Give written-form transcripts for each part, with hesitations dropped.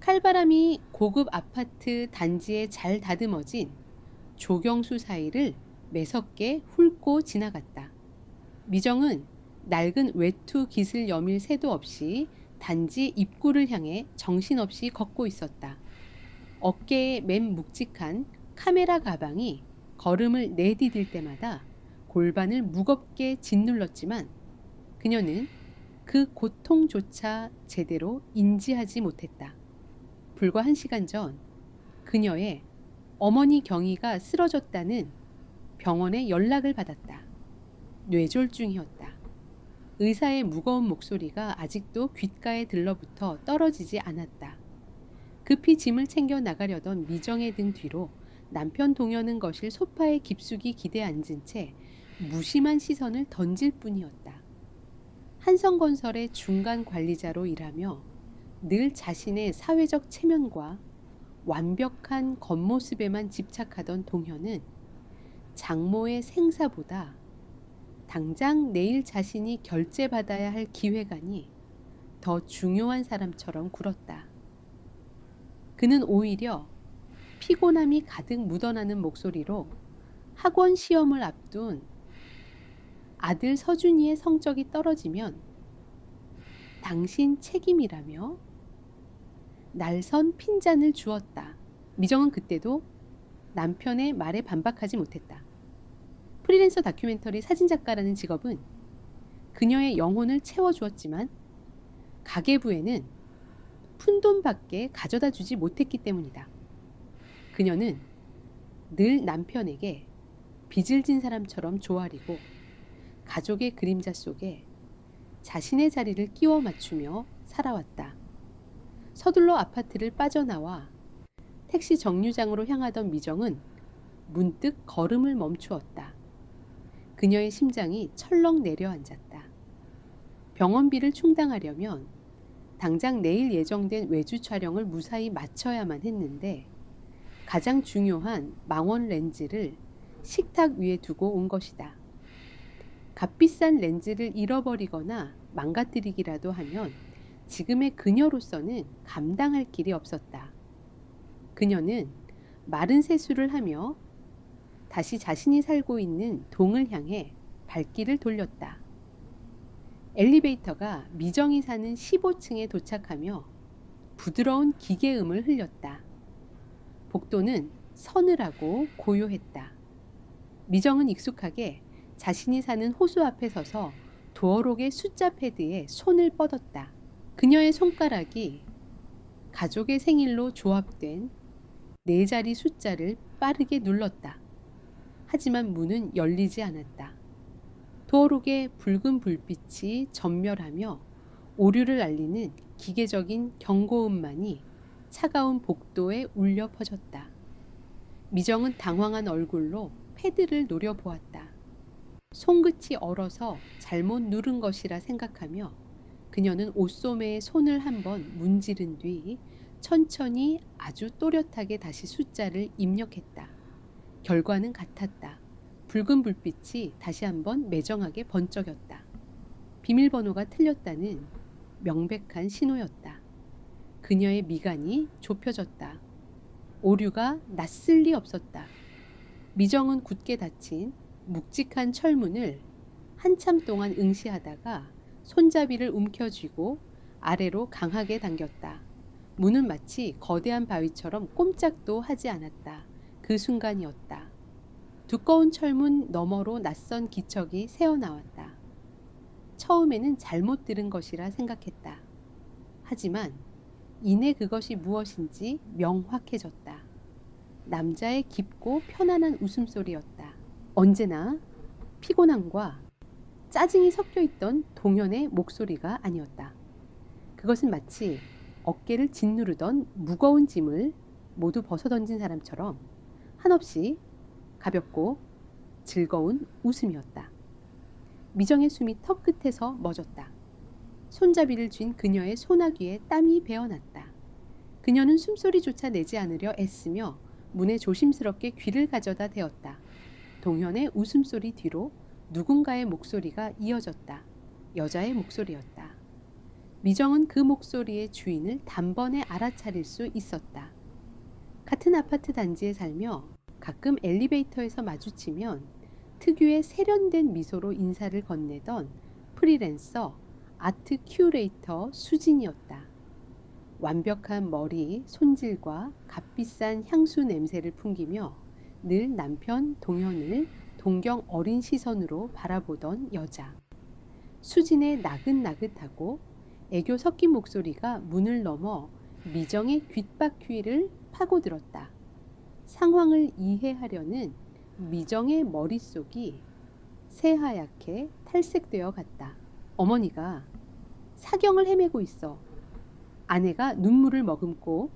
칼바람이 고급 아파트 단지에 잘 다듬어진 조경수 사이를 매섭게 훑고 지나갔다. 미정은 낡은 외투 깃을 여밀 새도 없이 단지 입구를 향해 정신없이 걷고 있었다. 어깨에 맨 묵직한 카메라 가방이 걸음을 내디딜 때마다 골반을 무겁게 짓눌렀지만 그녀는 그 고통조차 제대로 인지하지 못했다. 불과 1시간 전 그녀의 어머니 경희가 쓰러졌다는 병원에 연락을 받았다. 뇌졸중이었다. 의사의 무거운 목소리가 아직도 귓가에 들러붙어 떨어지지 않았다. 급히 짐을 챙겨 나가려던 미정의 등 뒤로 남편 동현은 거실 소파에 깊숙이 기대 앉은 채 무심한 시선을 던질 뿐이었다. 한성건설의 중간 관리자로 일하며 늘 자신의 사회적 체면과 완벽한 겉모습에만 집착하던 동현은 장모의 생사보다 당장 내일 자신이 결제받아야 할 기획안이 더 중요한 사람처럼 굴었다. 그는 오히려 피곤함이 가득 묻어나는 목소리로 학원 시험을 앞둔 아들 서준이의 성적이 떨어지면 당신 책임이라며 날선 핀잔을 주었다. 미정은 그때도 남편의 말에 반박하지 못했다. 프리랜서 다큐멘터리 사진작가라는 직업은 그녀의 영혼을 채워주었지만 가계부에는 푼돈밖에 가져다 주지 못했기 때문이다. 그녀는 늘 남편에게 빚을 진 사람처럼 조아리고 가족의 그림자 속에 자신의 자리를 끼워 맞추며 살아왔다. 서둘러 아파트를 빠져나와 택시 정류장으로 향하던 미정은 문득 걸음을 멈추었다. 그녀의 심장이 철렁 내려앉았다. 병원비를 충당하려면 당장 내일 예정된 외주 촬영을 무사히 마쳐야만 했는데 가장 중요한 망원 렌즈를 식탁 위에 두고 온 것이다. 값비싼 렌즈를 잃어버리거나 망가뜨리기라도 하면 지금의 그녀로서는 감당할 길이 없었다. 그녀는 마른 세수를 하며 다시 자신이 살고 있는 동을 향해 발길을 돌렸다. 엘리베이터가 미정이 사는 15층에 도착하며 부드러운 기계음을 흘렸다. 복도는 서늘하고 고요했다. 미정은 익숙하게 자신이 사는 호수 앞에 서서 도어록의 숫자 패드에 손을 뻗었다. 그녀의 손가락이 가족의 생일로 조합된 4자리 숫자를 빠르게 눌렀다. 하지만 문은 열리지 않았다. 도어록의 붉은 불빛이 전멸하며 오류를 알리는 기계적인 경고음만이 차가운 복도에 울려 퍼졌다. 미정은 당황한 얼굴로 패드를 노려보았다. 손끝이 얼어서 잘못 누른 것이라 생각하며 그녀는 옷소매에 손을 한번 문지른 뒤 천천히 아주 또렷하게 다시 숫자를 입력했다. 결과는 같았다. 붉은 불빛이 다시 한번 매정하게 번쩍였다. 비밀번호가 틀렸다는 명백한 신호였다. 그녀의 미간이 좁혀졌다. 오류가 낯설 리 없었다. 미정은 굳게 닫힌 묵직한 철문을 한참 동안 응시하다가 손잡이를 움켜쥐고 아래로 강하게 당겼다. 문은 마치 거대한 바위처럼 꼼짝도 하지 않았다. 그 순간이었다. 두꺼운 철문 너머로 낯선 기척이 새어나왔다. 처음에는 잘못 들은 것이라 생각했다. 하지만 이내 그것이 무엇인지 명확해졌다. 남자의 깊고 편안한 웃음소리였다. 언제나 피곤함과 짜증이 섞여 있던 동현의 목소리가 아니었다. 그것은 마치 어깨를 짓누르던 무거운 짐을 모두 벗어던진 사람처럼 한없이 가볍고 즐거운 웃음이었다. 미정의 숨이 턱 끝에서 멎었다. 손잡이를 쥔 그녀의 소나귀에 땀이 배어났다. 그녀는 숨소리조차 내지 않으려 애쓰며 문에 조심스럽게 귀를 가져다 대었다. 동현의 웃음소리 뒤로 누군가의 목소리가 이어졌다. 여자의 목소리였다. 미정은 그 목소리의 주인을 단번에 알아차릴 수 있었다. 같은 아파트 단지에 살며 가끔 엘리베이터에서 마주치면 특유의 세련된 미소로 인사를 건네던 프리랜서 아트 큐레이터 수진이었다. 완벽한 머리, 손질과 값비싼 향수 냄새를 풍기며 늘 남편 동현을 동경 어린 시선으로 바라보던 여자. 수진의 나긋나긋하고 애교 섞인 목소리가 문을 넘어 미정의 귓바퀴를 파고들었다. 상황을 이해하려는 미정의 머릿속이 새하얗게 탈색되어 갔다. 어머니가 사경을 헤매고 있어. 아내가 눈물을 머금고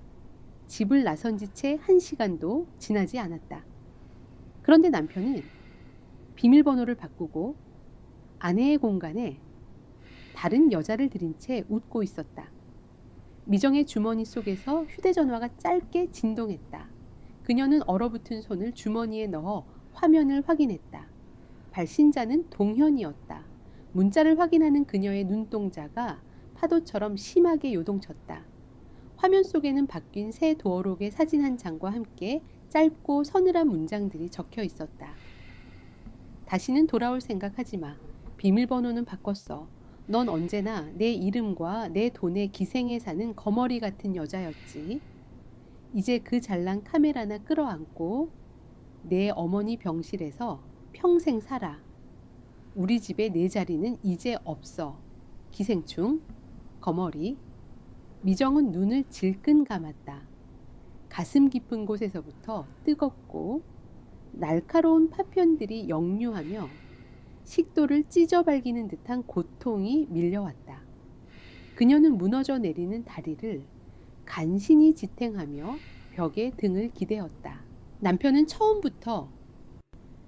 집을 나선 지 채 1시간도 지나지 않았다. 그런데 남편은 비밀번호를 바꾸고 아내의 공간에 다른 여자를 들인 채 웃고 있었다. 미정의 주머니 속에서 휴대전화가 짧게 진동했다. 그녀는 얼어붙은 손을 주머니에 넣어 화면을 확인했다. 발신자는 동현이었다. 문자를 확인하는 그녀의 눈동자가 파도처럼 심하게 요동쳤다. 화면 속에는 바뀐 새 도어록의 사진 한 장과 함께 짧고 서늘한 문장들이 적혀 있었다. 다시는 돌아올 생각하지 마. 비밀번호는 바꿨어. 넌 언제나 내 이름과 내 돈에 기생해 사는 거머리 같은 여자였지. 이제 그 잘난 카메라나 끌어안고 내 어머니 병실에서 평생 살아. 우리 집에 내 자리는 이제 없어. 기생충, 거머리. 미정은 눈을 질끈 감았다. 가슴 깊은 곳에서부터 뜨겁고 날카로운 파편들이 역류하며 식도를 찢어발기는 듯한 고통이 밀려왔다. 그녀는 무너져 내리는 다리를 간신히 지탱하며 벽에 등을 기대었다. 남편은 처음부터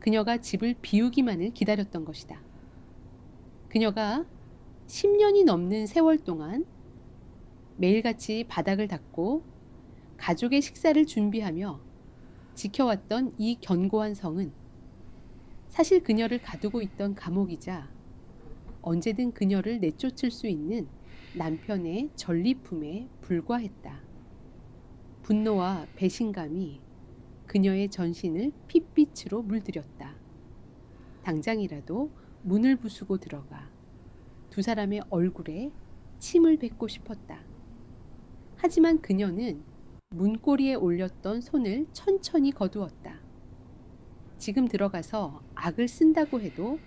그녀가 집을 비우기만을 기다렸던 것이다. 그녀가 10년이 넘는 세월 동안 매일같이 바닥을 닦고 가족의 식사를 준비하며 지켜왔던 이 견고한 성은 사실 그녀를 가두고 있던 감옥이자 언제든 그녀를 내쫓을 수 있는 남편의 전리품에 불과했다. 분노와 배신감이 그녀의 전신을 핏빛으로 물들였다. 당장이라도 문을 부수고 들어가 두 사람의 얼굴에 침을 뱉고 싶었다. 하지만 그녀는 문고리에 올렸던 손을 천천히 거두었다. 지금 들어가서 악을 쓴다고 해도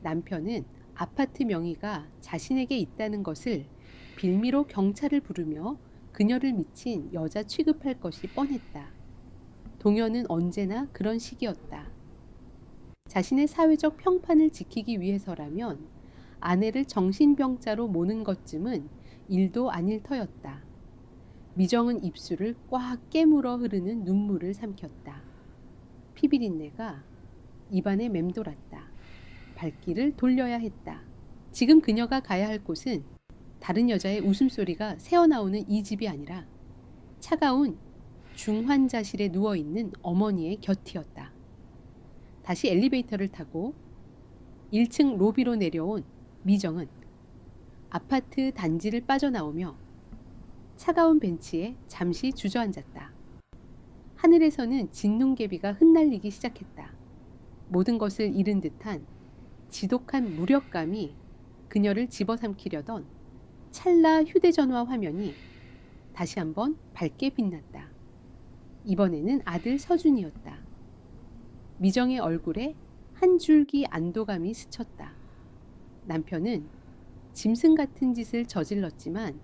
남편은 아파트 명의가 자신에게 있다는 것을 빌미로 경찰을 부르며 그녀를 미친 여자 취급할 것이 뻔했다. 동현은 언제나 그런 식이었다. 자신의 사회적 평판을 지키기 위해서라면 아내를 정신병자로 모는 것쯤은 일도 아닐 터였다. 미정은 입술을 꽉 깨물어 흐르는 눈물을 삼켰다. 피비린내가 입안에 맴돌았다. 발길을 돌려야 했다. 지금 그녀가 가야 할 곳은 다른 여자의 웃음소리가 새어나오는 이 집이 아니라 차가운 중환자실에 누워있는 어머니의 곁이었다. 다시 엘리베이터를 타고 1층 로비로 내려온 미정은 아파트 단지를 빠져나오며 차가운 벤치에 잠시 주저앉았다. 하늘에서는 진눈개비가 흩날리기 시작했다. 모든 것을 잃은 듯한 지독한 무력감이 그녀를 집어삼키려던 찰나 휴대전화 화면이 다시 한번 밝게 빛났다. 이번에는 아들 서준이었다. 미정의 얼굴에 한 줄기 안도감이 스쳤다. 남편은 짐승 같은 짓을 저질렀지만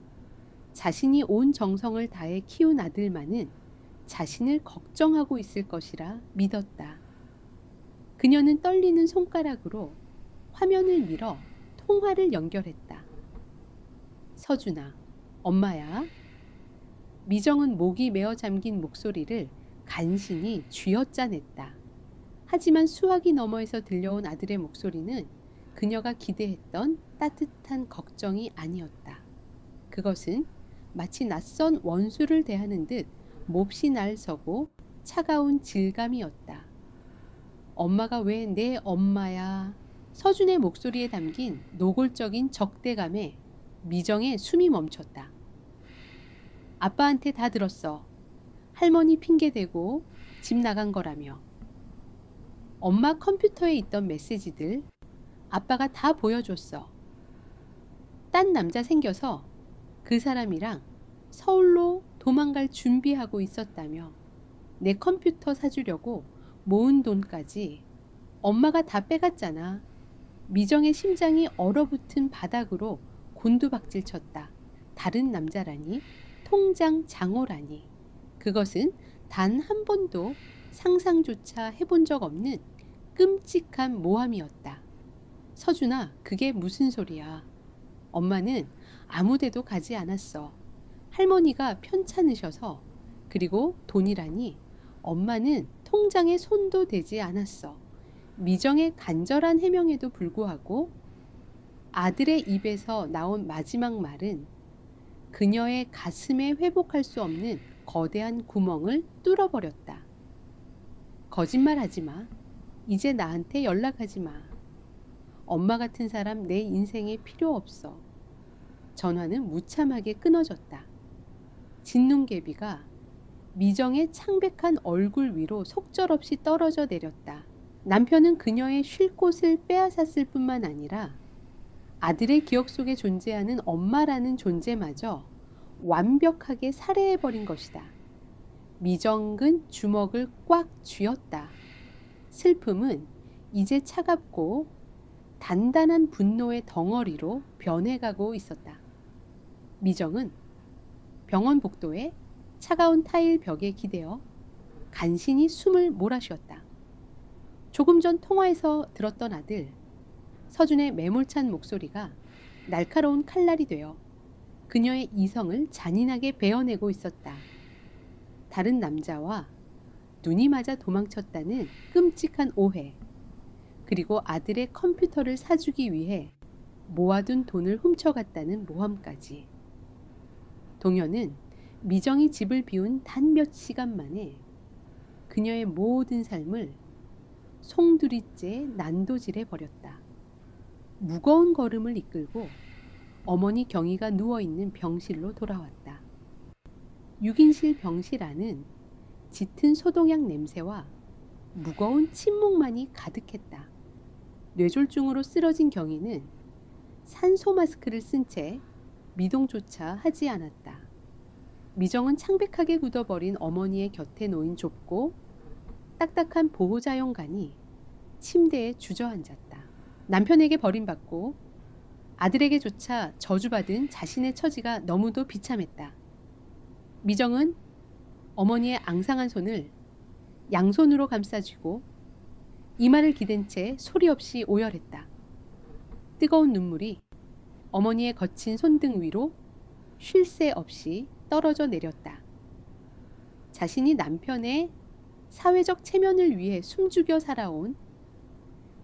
자신이 온 정성을 다해 키운 아들만은 자신을 걱정하고 있을 것이라 믿었다. 그녀는 떨리는 손가락으로 화면을 밀어 통화를 연결했다. 서준아, 엄마야. 미정은 목이 메어 잠긴 목소리를 간신히 쥐어짜냈다. 하지만 수화기 너머에서 들려온 아들의 목소리는 그녀가 기대했던 따뜻한 걱정이 아니었다. 그것은 마치 낯선 원수를 대하는 듯 몹시 날서고 차가운 질감이었다. 엄마가 왜 내 엄마야? 서준의 목소리에 담긴 노골적인 적대감에 미정의 숨이 멈췄다. 아빠한테 다 들었어. 할머니 핑계대고 집 나간 거라며. 엄마 컴퓨터에 있던 메시지들 아빠가 다 보여줬어. 딴 남자 생겨서 그 사람이랑 서울로 도망갈 준비하고 있었다며. 내 컴퓨터 사주려고 모은 돈까지 엄마가 다 빼갔잖아. 미정의 심장이 얼어붙은 바닥으로 곤두박질 쳤다. 다른 남자라니, 통장 장호라니. 그것은 단 한 번도 상상조차 해본 적 없는 끔찍한 모함이었다. 서준아, 그게 무슨 소리야. 엄마는 아무데도 가지 않았어. 할머니가 편찮으셔서. 그리고 돈이라니 엄마는 통장에 손도 대지 않았어. 미정의 간절한 해명에도 불구하고 아들의 입에서 나온 마지막 말은 그녀의 가슴에 회복할 수 없는 거대한 구멍을 뚫어버렸다. 거짓말하지 마. 이제 나한테 연락하지 마. 엄마 같은 사람 내 인생에 필요 없어. 전화는 무참하게 끊어졌다. 진눈개비가 미정의 창백한 얼굴 위로 속절없이 떨어져 내렸다. 남편은 그녀의 쉴 곳을 빼앗았을 뿐만 아니라 아들의 기억 속에 존재하는 엄마라는 존재마저 완벽하게 살해해버린 것이다. 미정은 주먹을 꽉 쥐었다. 슬픔은 이제 차갑고 단단한 분노의 덩어리로 변해가고 있었다. 미정은 병원 복도에 차가운 타일 벽에 기대어 간신히 숨을 몰아쉬었다. 조금 전 통화에서 들었던 아들 서준의 매몰찬 목소리가 날카로운 칼날이 되어 그녀의 이성을 잔인하게 베어내고 있었다. 다른 남자와 눈이 맞아 도망쳤다는 끔찍한 오해, 그리고 아들의 컴퓨터를 사주기 위해 모아둔 돈을 훔쳐갔다는 모함까지. 동현은 미정이 집을 비운 단 몇 시간 만에 그녀의 모든 삶을 송두리째 난도질해 버렸다. 무거운 걸음을 이끌고 어머니 경희가 누워있는 병실로 돌아왔다. 6인실 병실 안은 짙은 소독약 냄새와 무거운 침묵만이 가득했다. 뇌졸중으로 쓰러진 경희는 산소 마스크를 쓴 채 미동조차 하지 않았다. 미정은 창백하게 굳어버린 어머니의 곁에 놓인 좁고 딱딱한 보호자용간이 침대에 주저앉았다. 남편에게 버림받고 아들에게조차 저주받은 자신의 처지가 너무도 비참했다. 미정은 어머니의 앙상한 손을 양손으로 감싸쥐고 이마를 기댄 채 소리 없이 오열했다. 뜨거운 눈물이 어머니의 거친 손등 위로 쉴 새 없이 떨어져 내렸다. 자신이 남편의 사회적 체면을 위해 숨죽여 살아온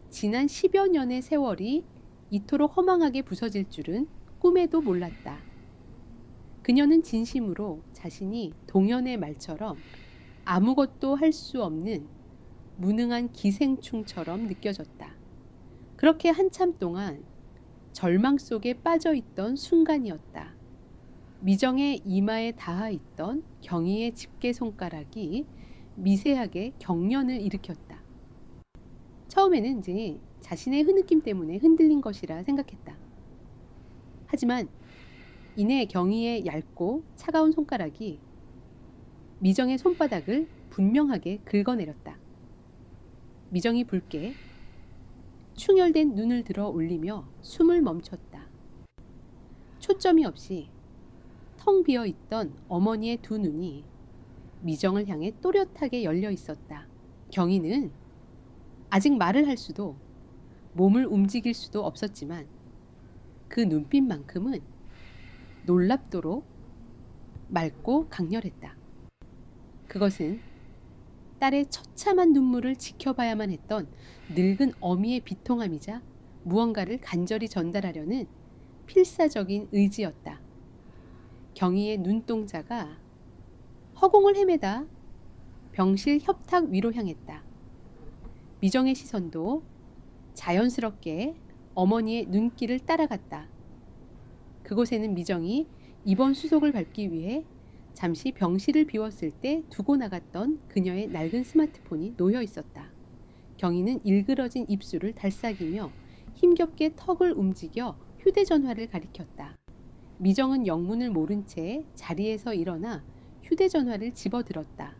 지난 10여 년의 세월이 이토록 허망하게 부서질 줄은 꿈에도 몰랐다. 그녀는 진심으로 자신이 동현의 말처럼 아무것도 할 수 없는 무능한 기생충처럼 느껴졌다. 그렇게 한참 동안 절망 속에 빠져있던 순간이었다. 미정의 이마에 닿아있던 경희의 집게 손가락이 미세하게 경련을 일으켰다. 처음에는 이제 자신의 흐느낌 때문에 흔들린 것이라 생각했다. 하지만 이내 경희의 얇고 차가운 손가락이 미정의 손바닥을 분명하게 긁어내렸다. 미정이 붉게 충혈된 눈을 들어 올리며 숨을 멈췄다. 초점이 없이 텅 비어 있던 어머니의 두 눈이 미정을 향해 또렷하게 열려 있었다. 경희는 아직 말을 할 수도 몸을 움직일 수도 없었지만 그 눈빛만큼은 놀랍도록 맑고 강렬했다. 그것은 딸의 처참한 눈물을 지켜봐야만 했던 늙은 어미의 비통함이자 무언가를 간절히 전달하려는 필사적인 의지였다. 경희의 눈동자가 허공을 헤매다 병실 협탁 위로 향했다. 미정의 시선도 자연스럽게 어머니의 눈길을 따라갔다. 그곳에는 미정이 입원 수속을 밟기 위해 잠시 병실을 비웠을 때 두고 나갔던 그녀의 낡은 스마트폰이 놓여 있었다. 경희는 일그러진 입술을 달싹이며 힘겹게 턱을 움직여 휴대전화를 가리켰다. 미정은 영문을 모른 채 자리에서 일어나 휴대전화를 집어들었다.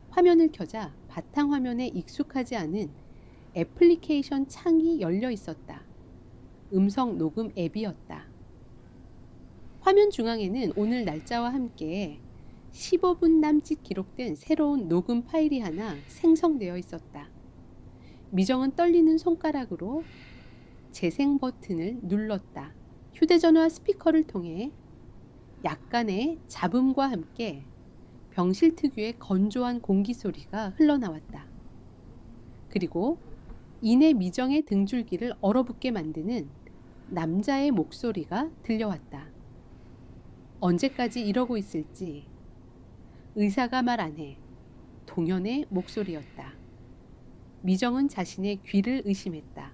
화면을 켜자 바탕화면에 익숙하지 않은 애플리케이션 창이 열려 있었다. 음성 녹음 앱이었다. 화면 중앙에는 오늘 날짜와 함께 15분 남짓 기록된 새로운 녹음 파일이 하나 생성되어 있었다. 미정은 떨리는 손가락으로 재생 버튼을 눌렀다. 휴대전화 스피커를 통해 약간의 잡음과 함께 병실 특유의 건조한 공기 소리가 흘러나왔다. 그리고 이내 미정의 등줄기를 얼어붙게 만드는 남자의 목소리가 들려왔다. 언제까지 이러고 있을지. 의사가 말 안 해. 동현의 목소리였다. 미정은 자신의 귀를 의심했다.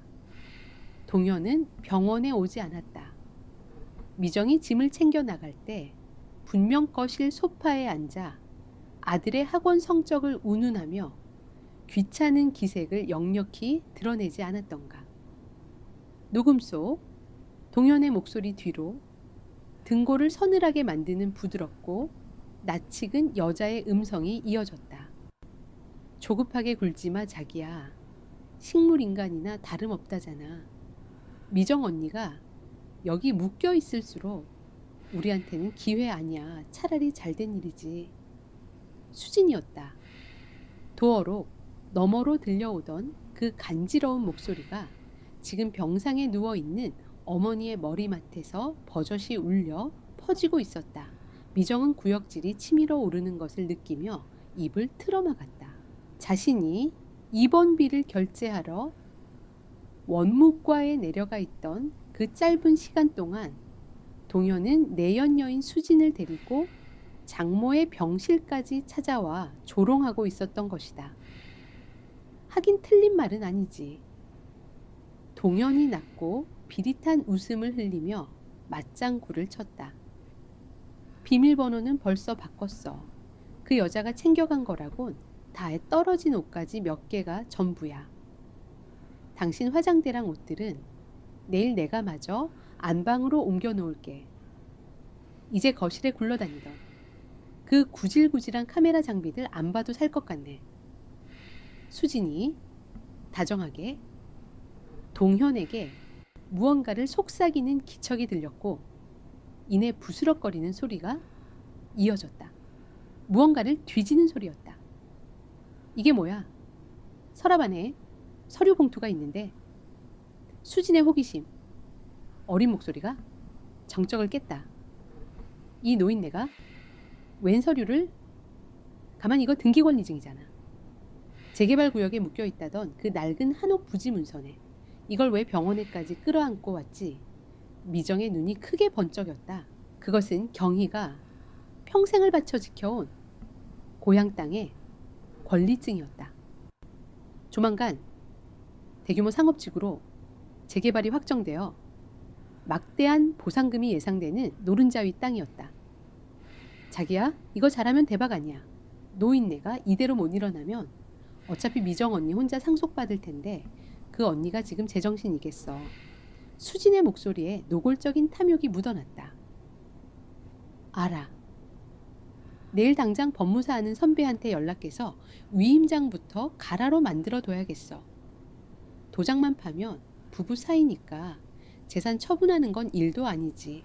동현은 병원에 오지 않았다. 미정이 짐을 챙겨 나갈 때 분명 거실 소파에 앉아 아들의 학원 성적을 운운하며 귀찮은 기색을 역력히 드러내지 않았던가. 녹음 속 동현의 목소리 뒤로 등골을 서늘하게 만드는 부드럽고 낯익은 여자의 음성이 이어졌다. 조급하게 굴지마 자기야. 식물인간이나 다름없다잖아. 미정 언니가 여기 묶여 있을수록 우리한테는 기회 아니야. 차라리 잘된 일이지. 수진이었다. 도어로 너머로 들려오던 그 간지러운 목소리가 지금 병상에 누워있는 어머니의 머리맡에서 버젓이 울려 퍼지고 있었다. 미정은 구역질이 치밀어 오르는 것을 느끼며 입을 틀어막았다. 자신이 입원비를 결제하러 원무과에 내려가 있던 그 짧은 시간 동안 동현은 내연녀인 수진을 데리고 장모의 병실까지 찾아와 조롱하고 있었던 것이다. 하긴 틀린 말은 아니지. 동현이 낳고 비릿한 웃음을 흘리며 맞장구를 쳤다. 비밀번호는 벌써 바꿨어. 그 여자가 챙겨간 거라곤 다에 떨어진 옷까지 몇 개가 전부야. 당신 화장대랑 옷들은 내일 내가 마저 안방으로 옮겨 놓을게. 이제 거실에 굴러다니던 그 구질구질한 카메라 장비들 안 봐도 살 것 같네. 수진이 다정하게 동현에게 무언가를 속삭이는 기척이 들렸고 이내 부스럭거리는 소리가 이어졌다. 무언가를 뒤지는 소리였다. 이게 뭐야? 서랍 안에 서류 봉투가 있는데 수진의 호기심, 어린 목소리가 정적을 깼다. 이 노인네가 웬 서류를? 가만 이거 등기권리증이잖아. 재개발구역에 묶여있다던 그 낡은 한옥 부지 문서네. 이걸 왜 병원에까지 끌어안고 왔지? 미정의 눈이 크게 번쩍였다. 그것은 경희가 평생을 바쳐 지켜온 고향 땅의 권리증이었다. 조만간 대규모 상업지구로 재개발이 확정되어 막대한 보상금이 예상되는 노른자위 땅이었다. 자기야, 이거 잘하면 대박 아니야. 노인네가 이대로 못 일어나면 어차피 미정 언니 혼자 상속받을 텐데 그 언니가 지금 제정신이겠어. 수진의 목소리에 노골적인 탐욕이 묻어났다. 알아. 내일 당장 법무사 하는 선배한테 연락해서 위임장부터 가라로 만들어 둬야겠어. 도장만 파면 부부 사이니까 재산 처분하는 건 일도 아니지.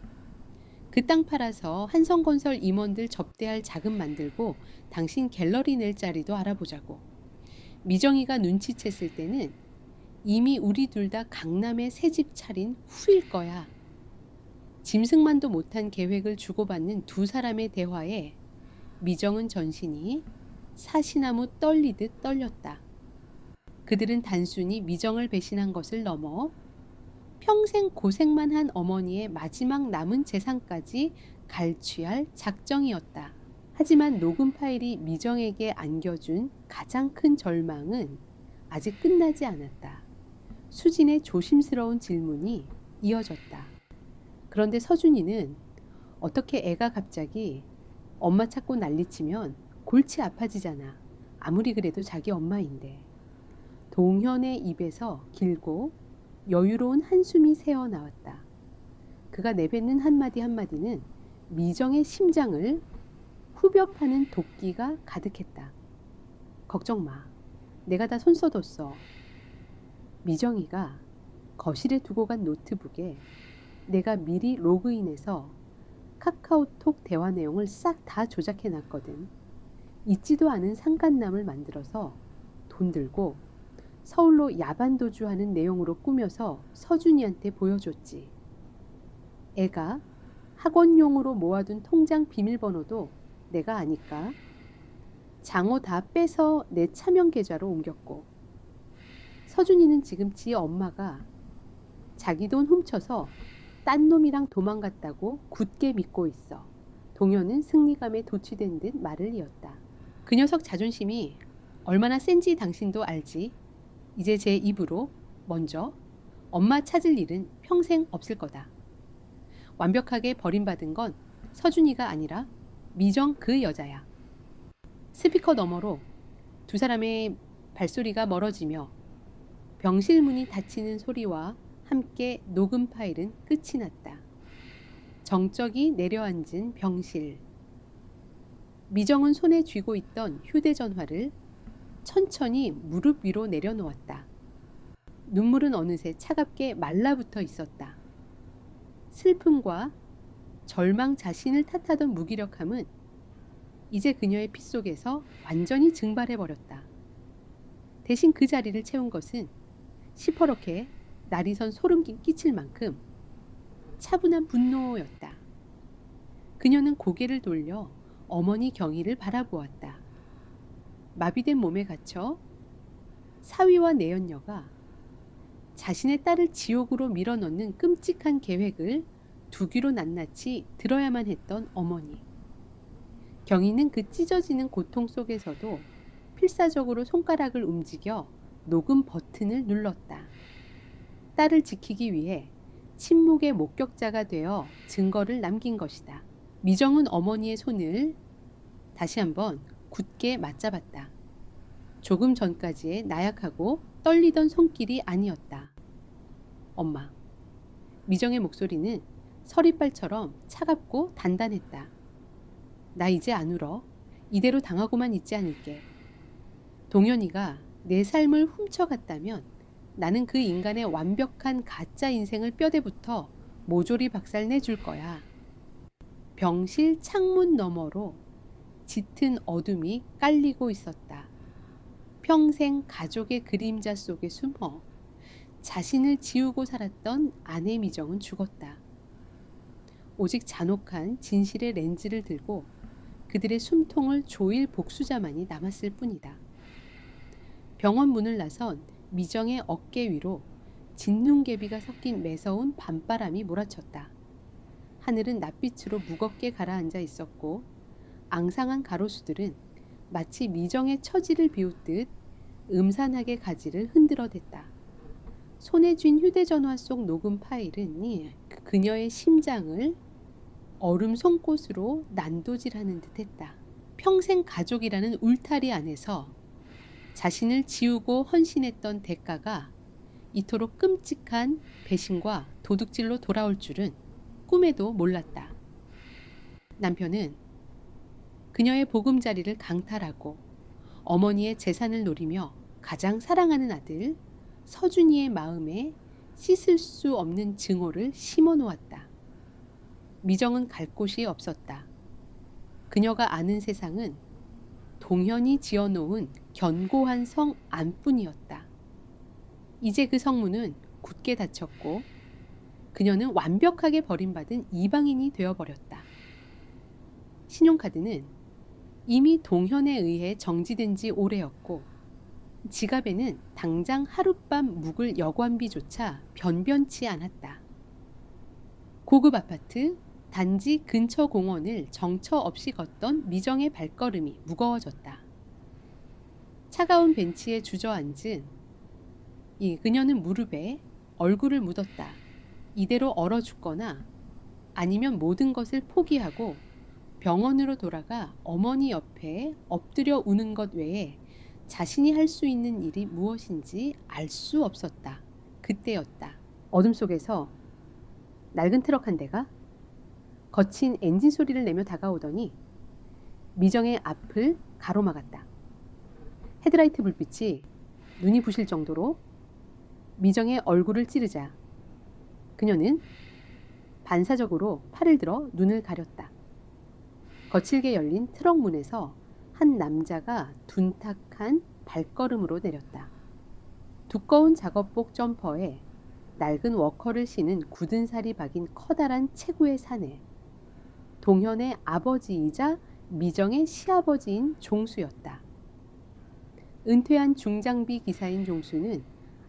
그 땅 팔아서 한성건설 임원들 접대할 자금 만들고 당신 갤러리 낼 자리도 알아보자고. 미정이가 눈치챘을 때는 이미 우리 둘 다 강남에 새 집 차린 후일 거야. 짐승만도 못한 계획을 주고받는 두 사람의 대화에 미정은 전신이 사시나무 떨리듯 떨렸다. 그들은 단순히 미정을 배신한 것을 넘어 평생 고생만 한 어머니의 마지막 남은 재산까지 갈취할 작정이었다. 하지만 녹음 파일이 미정에게 안겨준 가장 큰 절망은 아직 끝나지 않았다. 수진의 조심스러운 질문이 이어졌다. 그런데 서준이는 어떻게 애가 갑자기 엄마 찾고 난리치면 골치 아파지잖아. 아무리 그래도 자기 엄마인데. 동현의 입에서 길고 여유로운 한숨이 새어나왔다. 그가 내뱉는 한마디 한마디는 미정의 심장을 후벼 파는 도끼가 가득했다. 걱정 마. 내가 다 손써뒀어. 미정이가 거실에 두고 간 노트북에 내가 미리 로그인해서 카카오톡 대화 내용을 싹 다 조작해 놨거든. 있지도 않은 상간남을 만들어서 돈 들고 서울로 야반도주하는 내용으로 꾸며서 서준이한테 보여줬지. 애가 학원용으로 모아둔 통장 비밀번호도 내가 아니까 장어 다 빼서 내 차명 계좌로 옮겼고, 서준이는 지금 지 엄마가 자기 돈 훔쳐서 딴 놈이랑 도망갔다고 굳게 믿고 있어. 동현은 승리감에 도취된 듯 말을 이었다. 그 녀석 자존심이 얼마나 센지 당신도 알지. 이제 제 입으로 먼저 엄마 찾을 일은 평생 없을 거다. 완벽하게 버림받은 건 서준이가 아니라 미정 그 여자야. 스피커 너머로 두 사람의 발소리가 멀어지며 병실 문이 닫히는 소리와 함께 녹음 파일은 끝이 났다. 정적이 내려앉은 병실. 미정은 손에 쥐고 있던 휴대전화를 천천히 무릎 위로 내려놓았다. 눈물은 어느새 차갑게 말라붙어 있었다. 슬픔과 절망 자신을 탓하던 무기력함은 이제 그녀의 피 속에서 완전히 증발해버렸다. 대신 그 자리를 채운 것은 시퍼렇게 날이 선 소름 끼칠 만큼 차분한 분노였다. 그녀는 고개를 돌려 어머니 경희를 바라보았다. 마비된 몸에 갇혀 사위와 내연녀가 자신의 딸을 지옥으로 밀어넣는 끔찍한 계획을 두 귀로 낱낱이 들어야만 했던 어머니. 경희는 그 찢어지는 고통 속에서도 필사적으로 손가락을 움직여 녹음 버튼을 눌렀다. 딸을 지키기 위해 침묵의 목격자가 되어 증거를 남긴 것이다. 미정은 어머니의 손을 다시 한번 굳게 맞잡았다. 조금 전까지의 나약하고 떨리던 손길이 아니었다. 엄마. 미정의 목소리는 서리빨처럼 차갑고 단단했다. 나 이제 안 울어. 이대로 당하고만 있지 않을게. 동현이가 내 삶을 훔쳐갔다면 나는 그 인간의 완벽한 가짜 인생을 뼈대부터 모조리 박살내줄 거야. 병실 창문 너머로 짙은 어둠이 깔리고 있었다. 평생 가족의 그림자 속에 숨어 자신을 지우고 살았던 아내 미정은 죽었다. 오직 잔혹한 진실의 렌즈를 들고 그들의 숨통을 조일 복수자만이 남았을 뿐이다. 병원 문을 나선 미정의 어깨 위로 진눈개비가 섞인 매서운 밤바람이 몰아쳤다. 하늘은 낯빛으로 무겁게 가라앉아 있었고 앙상한 가로수들은 마치 미정의 처지를 비웃듯 음산하게 가지를 흔들어댔다. 손에 쥔 휴대전화 속 녹음 파일은 그녀의 심장을 얼음 송곳으로 난도질하는 듯했다. 평생 가족이라는 울타리 안에서 자신을 지우고 헌신했던 대가가 이토록 끔찍한 배신과 도둑질로 돌아올 줄은 꿈에도 몰랐다. 남편은 그녀의 보금자리를 강탈하고 어머니의 재산을 노리며 가장 사랑하는 아들 서준이의 마음에 씻을 수 없는 증오를 심어 놓았다. 미정은 갈 곳이 없었다. 그녀가 아는 세상은 동현이 지어놓은 견고한 성 안뿐이었다. 이제 그 성문은 굳게 닫혔고 그녀는 완벽하게 버림받은 이방인이 되어버렸다. 신용카드는 이미 동현에 의해 정지된 지 오래였고 지갑에는 당장 하룻밤 묵을 여관비조차 변변치 않았다. 고급 아파트, 단지 근처 공원을 정처 없이 걷던 미정의 발걸음이 무거워졌다. 차가운 벤치에 주저앉은 그녀는 무릎에 얼굴을 묻었다. 이대로 얼어 죽거나 아니면 모든 것을 포기하고 병원으로 돌아가 어머니 옆에 엎드려 우는 것 외에 자신이 할 수 있는 일이 무엇인지 알 수 없었다. 그때였다. 어둠 속에서 낡은 트럭 한 대가 거친 엔진 소리를 내며 다가오더니 미정의 앞을 가로막았다. 헤드라이트 불빛이 눈이 부실 정도로 미정의 얼굴을 찌르자 그녀는 반사적으로 팔을 들어 눈을 가렸다. 거칠게 열린 트럭 문에서 한 남자가 둔탁한 발걸음으로 내렸다. 두꺼운 작업복 점퍼에 낡은 워커를 신은 굳은 살이 박인 커다란 체구의 사내. 동현의 아버지이자 미정의 시아버지인 종수였다. 은퇴한 중장비 기사인 종수는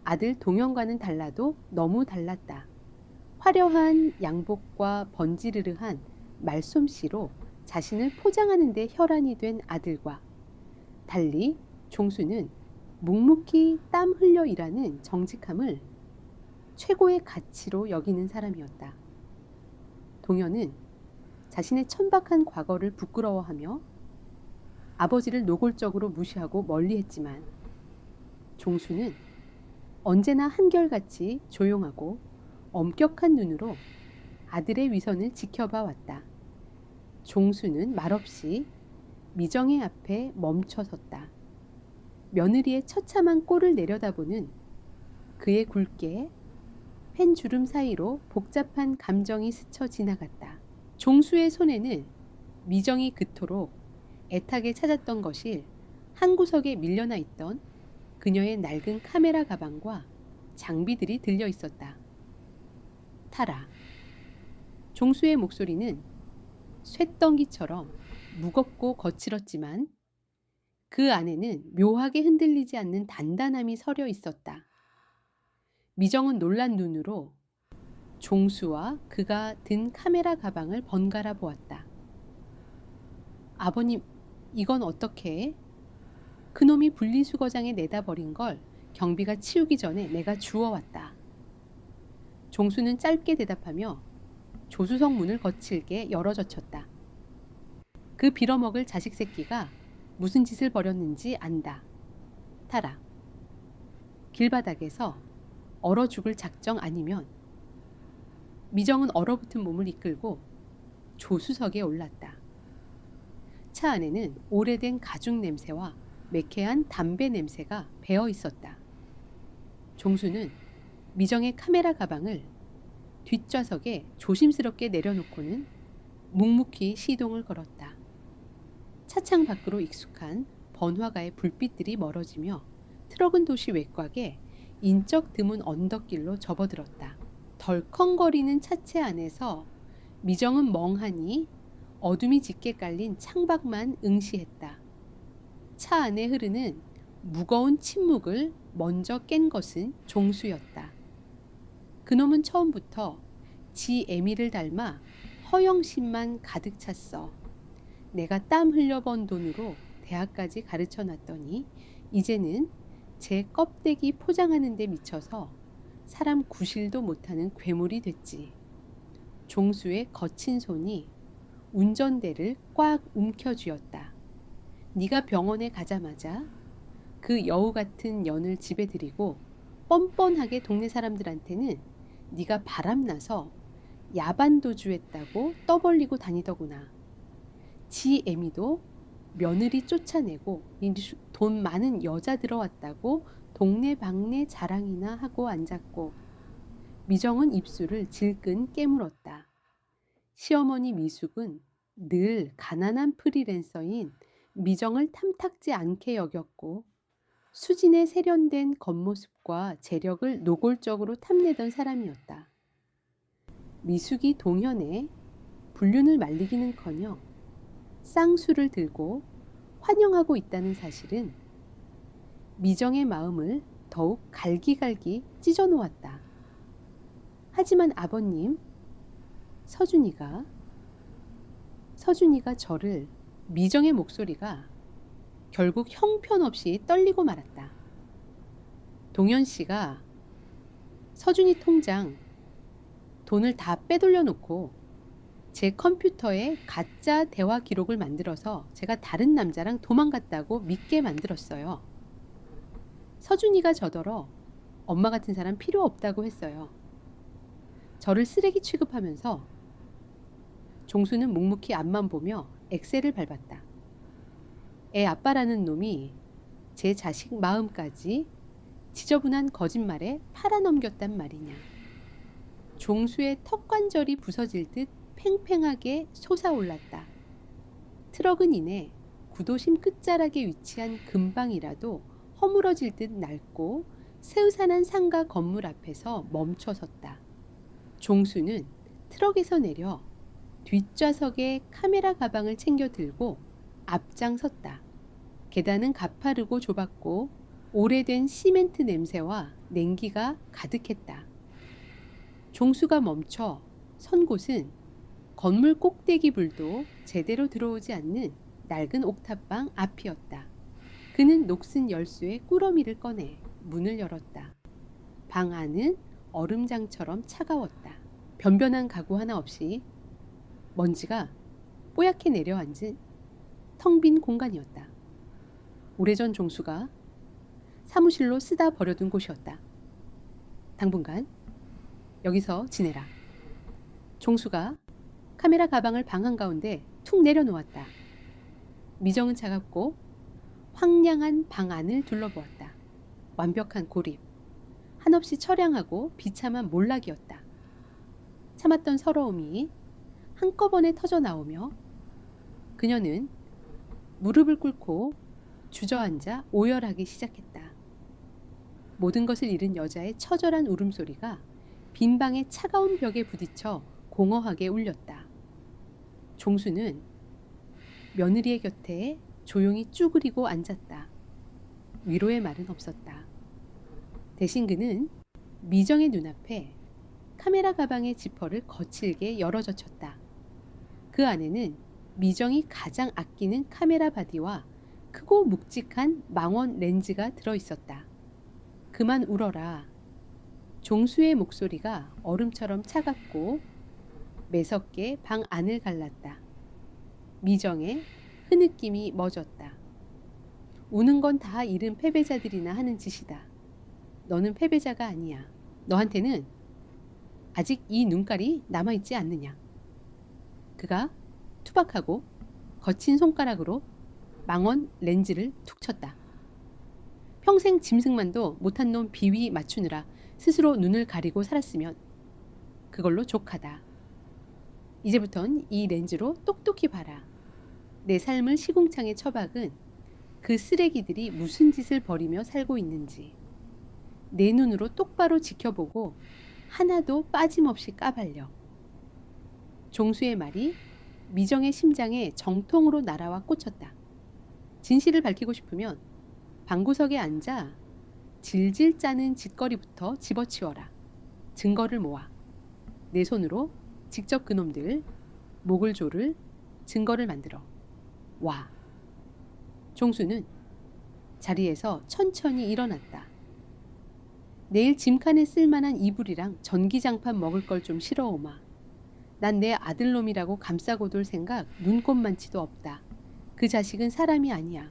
아들 동현과는 달라도 너무 달랐다. 화려한 양복과 번지르르한 말솜씨로 자신을 포장하는 데 혈안이 된 아들과 달리 종수는 묵묵히 땀 흘려 일하는 정직함을 최고의 가치로 여기는 사람이었다. 동현은 자신의 천박한 과거를 부끄러워하며 아버지를 노골적으로 무시하고 멀리했지만 종수는 언제나 한결같이 조용하고 엄격한 눈으로 아들의 위선을 지켜봐 왔다. 종수는 말없이 미정의 앞에 멈춰섰다. 며느리의 처참한 꼴을 내려다보는 그의 굵게 펜 주름 사이로 복잡한 감정이 스쳐 지나갔다. 종수의 손에는 미정이 그토록 애타게 찾았던 것일 한 구석에 밀려나 있던 그녀의 낡은 카메라 가방과 장비들이 들려 있었다. 타라. 종수의 목소리는 쇳덩이처럼 무겁고 거칠었지만 그 안에는 묘하게 흔들리지 않는 단단함이 서려 있었다. 미정은 놀란 눈으로 종수와 그가 든 카메라 가방을 번갈아 보았다. 아버님, 이건 어떻게 해? 그놈이 분리수거장에 내다 버린 걸 경비가 치우기 전에 내가 주워왔다. 종수는 짧게 대답하며 조수석 문을 거칠게 열어젖혔다. 그 빌어먹을 자식 새끼가 무슨 짓을 벌였는지 안다. 타라. 길바닥에서 얼어 죽을 작정 아니면 미정은 얼어붙은 몸을 이끌고 조수석에 올랐다. 차 안에는 오래된 가죽 냄새와 매캐한 담배 냄새가 배어 있었다. 종수는 미정의 카메라 가방을 뒷좌석에 조심스럽게 내려놓고는 묵묵히 시동을 걸었다. 차창 밖으로 익숙한 번화가의 불빛들이 멀어지며 트럭은 도시 외곽에 인적 드문 언덕길로 접어들었다. 덜컹거리는 차체 안에서 미정은 멍하니 어둠이 짙게 깔린 창밖만 응시했다. 차 안에 흐르는 무거운 침묵을 먼저 깬 것은 종수였다. 그놈은 처음부터 지 애미를 닮아 허영심만 가득 찼어. 내가 땀 흘려번 돈으로 대학까지 가르쳐놨더니 이제는 제 껍데기 포장하는 데 미쳐서 사람 구실도 못하는 괴물이 됐지. 종수의 거친 손이 운전대를 꽉 움켜쥐었다. 네가 병원에 가자마자 그 여우 같은 년을 집에 들이고 뻔뻔하게 동네 사람들한테는 네가 바람나서 야반도주했다고 떠벌리고 다니더구나. 지 애미도 며느리 쫓아내고 돈 많은 여자 들어왔다고 동네방네 자랑이나 하고 앉았고 미정은 입술을 질끈 깨물었다. 시어머니 미숙은 늘 가난한 프리랜서인 미정을 탐탁지 않게 여겼고 수진의 세련된 겉모습과 재력을 노골적으로 탐내던 사람이었다. 미숙이 동현의 불륜을 말리기는커녕 쌍수를 들고 환영하고 있다는 사실은 미정의 마음을 더욱 갈기갈기 찢어놓았다. 하지만 아버님, 서준이가 저를 미정의 목소리가 결국 형편없이 떨리고 말았다. 동현 씨가 서준이 통장 돈을 다 빼돌려 놓고 제 컴퓨터에 가짜 대화 기록을 만들어서 제가 다른 남자랑 도망갔다고 믿게 만들었어요. 서준이가 저더러 엄마 같은 사람 필요 없다고 했어요. 저를 쓰레기 취급하면서 종수는 묵묵히 앞만 보며 엑셀을 밟았다. 애 아빠라는 놈이 제 자식 마음까지 지저분한 거짓말에 팔아넘겼단 말이냐. 종수의 턱관절이 부서질 듯 팽팽하게 솟아올랐다. 트럭은 이내 구도심 끝자락에 위치한 근방이라도 허물어질 듯 낡고 새으산한 상가 건물 앞에서 멈춰섰다. 종수는 트럭에서 내려 뒷좌석에 카메라 가방을 챙겨 들고 앞장섰다. 계단은 가파르고 좁았고 오래된 시멘트 냄새와 냉기가 가득했다. 종수가 멈춰 선 곳은 건물 꼭대기 불도 제대로 들어오지 않는 낡은 옥탑방 앞이었다. 그는 녹슨 열쇠에 꾸러미를 꺼내 문을 열었다. 방 안은 얼음장처럼 차가웠다. 변변한 가구 하나 없이 먼지가 뽀얗게 내려앉은 텅 빈 공간이었다. 오래전 종수가 사무실로 쓰다 버려둔 곳이었다. 당분간 여기서 지내라. 종수가 카메라 가방을 방 한가운데 툭 내려놓았다. 미정은 차갑고 황량한 방 안을 둘러보았다. 완벽한 고립, 한없이 처량하고 비참한 몰락이었다. 참았던 서러움이 한꺼번에 터져 나오며 그녀는 무릎을 꿇고 주저앉아 오열하기 시작했다. 모든 것을 잃은 여자의 처절한 울음소리가 빈 방의 차가운 벽에 부딪혀 공허하게 울렸다. 종수는 며느리의 곁에 조용히 쭈그리고 앉았다. 위로의 말은 없었다. 대신 그는 미정의 눈앞에 카메라 가방의 지퍼를 거칠게 열어젖혔다. 그 안에는 미정이 가장 아끼는 카메라 바디와 크고 묵직한 망원 렌즈가 들어있었다. 그만 울어라. 종수의 목소리가 얼음처럼 차갑고 매섭게 방 안을 갈랐다. 미정의 흐느낌이 멎었다. 우는 건 다 잃은 패배자들이나 하는 짓이다. 너는 패배자가 아니야. 너한테는 아직 이 눈깔이 남아있지 않느냐. 그가 투박하고 거친 손가락으로 망원 렌즈를 툭 쳤다. 평생 짐승만도 못한 놈 비위 맞추느라 스스로 눈을 가리고 살았으면 그걸로 족하다. 이제부턴 이 렌즈로 똑똑히 봐라. 내 삶을 시궁창에 처박은 그 쓰레기들이 무슨 짓을 벌이며 살고 있는지 내 눈으로 똑바로 지켜보고 하나도 빠짐없이 까발려. 종수의 말이 미정의 심장에 정통으로 날아와 꽂혔다. 진실을 밝히고 싶으면 방구석에 앉아 질질 짜는 짓거리부터 집어치워라. 증거를 모아. 내 손으로 직접 그놈들 목을 조를 증거를 만들어. 와. 종수는 자리에서 천천히 일어났다. 내일 짐칸에 쓸만한 이불이랑 전기장판 먹을 걸 좀 실어오마. 난 내 아들놈이라고 감싸고 돌 생각 눈꼽만치도 없다. 그 자식은 사람이 아니야.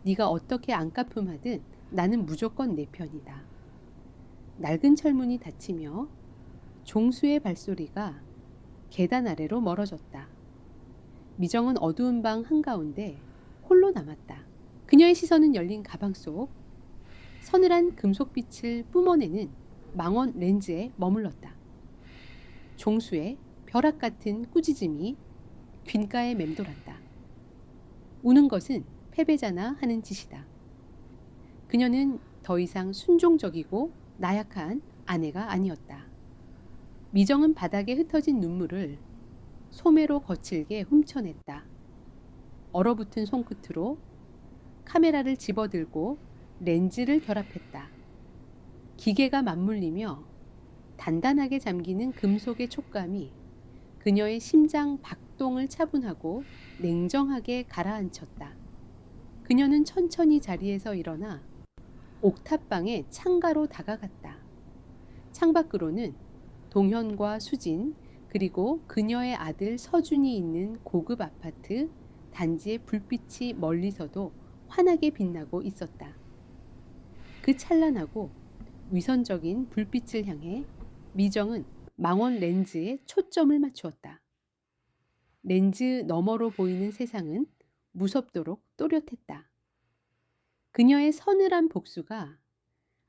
네가 어떻게 안갚음하든 나는 무조건 내 편이다. 낡은 철문이 닫히며 종수의 발소리가 계단 아래로 멀어졌다. 미정은 어두운 방 한가운데 홀로 남았다. 그녀의 시선은 열린 가방 속 서늘한 금속빛을 뿜어내는 망원 렌즈에 머물렀다. 종수의 벼락 같은 꾸짖음이 귓가에 맴돌았다. 우는 것은 패배자나 하는 짓이다. 그녀는 더 이상 순종적이고 나약한 아내가 아니었다. 미정은 바닥에 흩어진 눈물을 소매로 거칠게 훔쳐냈다. 얼어붙은 손끝으로 카메라를 집어들고 렌즈를 결합했다. 기계가 맞물리며 단단하게 잠기는 금속의 촉감이 그녀의 심장 박동을 차분하고 냉정하게 가라앉혔다. 그녀는 천천히 자리에서 일어나 옥탑방의 창가로 다가갔다. 창밖으로는 동현과 수진 그리고 그녀의 아들 서준이 있는 고급 아파트 단지의 불빛이 멀리서도 환하게 빛나고 있었다. 그 찬란하고 위선적인 불빛을 향해 미정은 망원 렌즈에 초점을 맞추었다. 렌즈 너머로 보이는 세상은 무섭도록 또렷했다. 그녀의 서늘한 복수가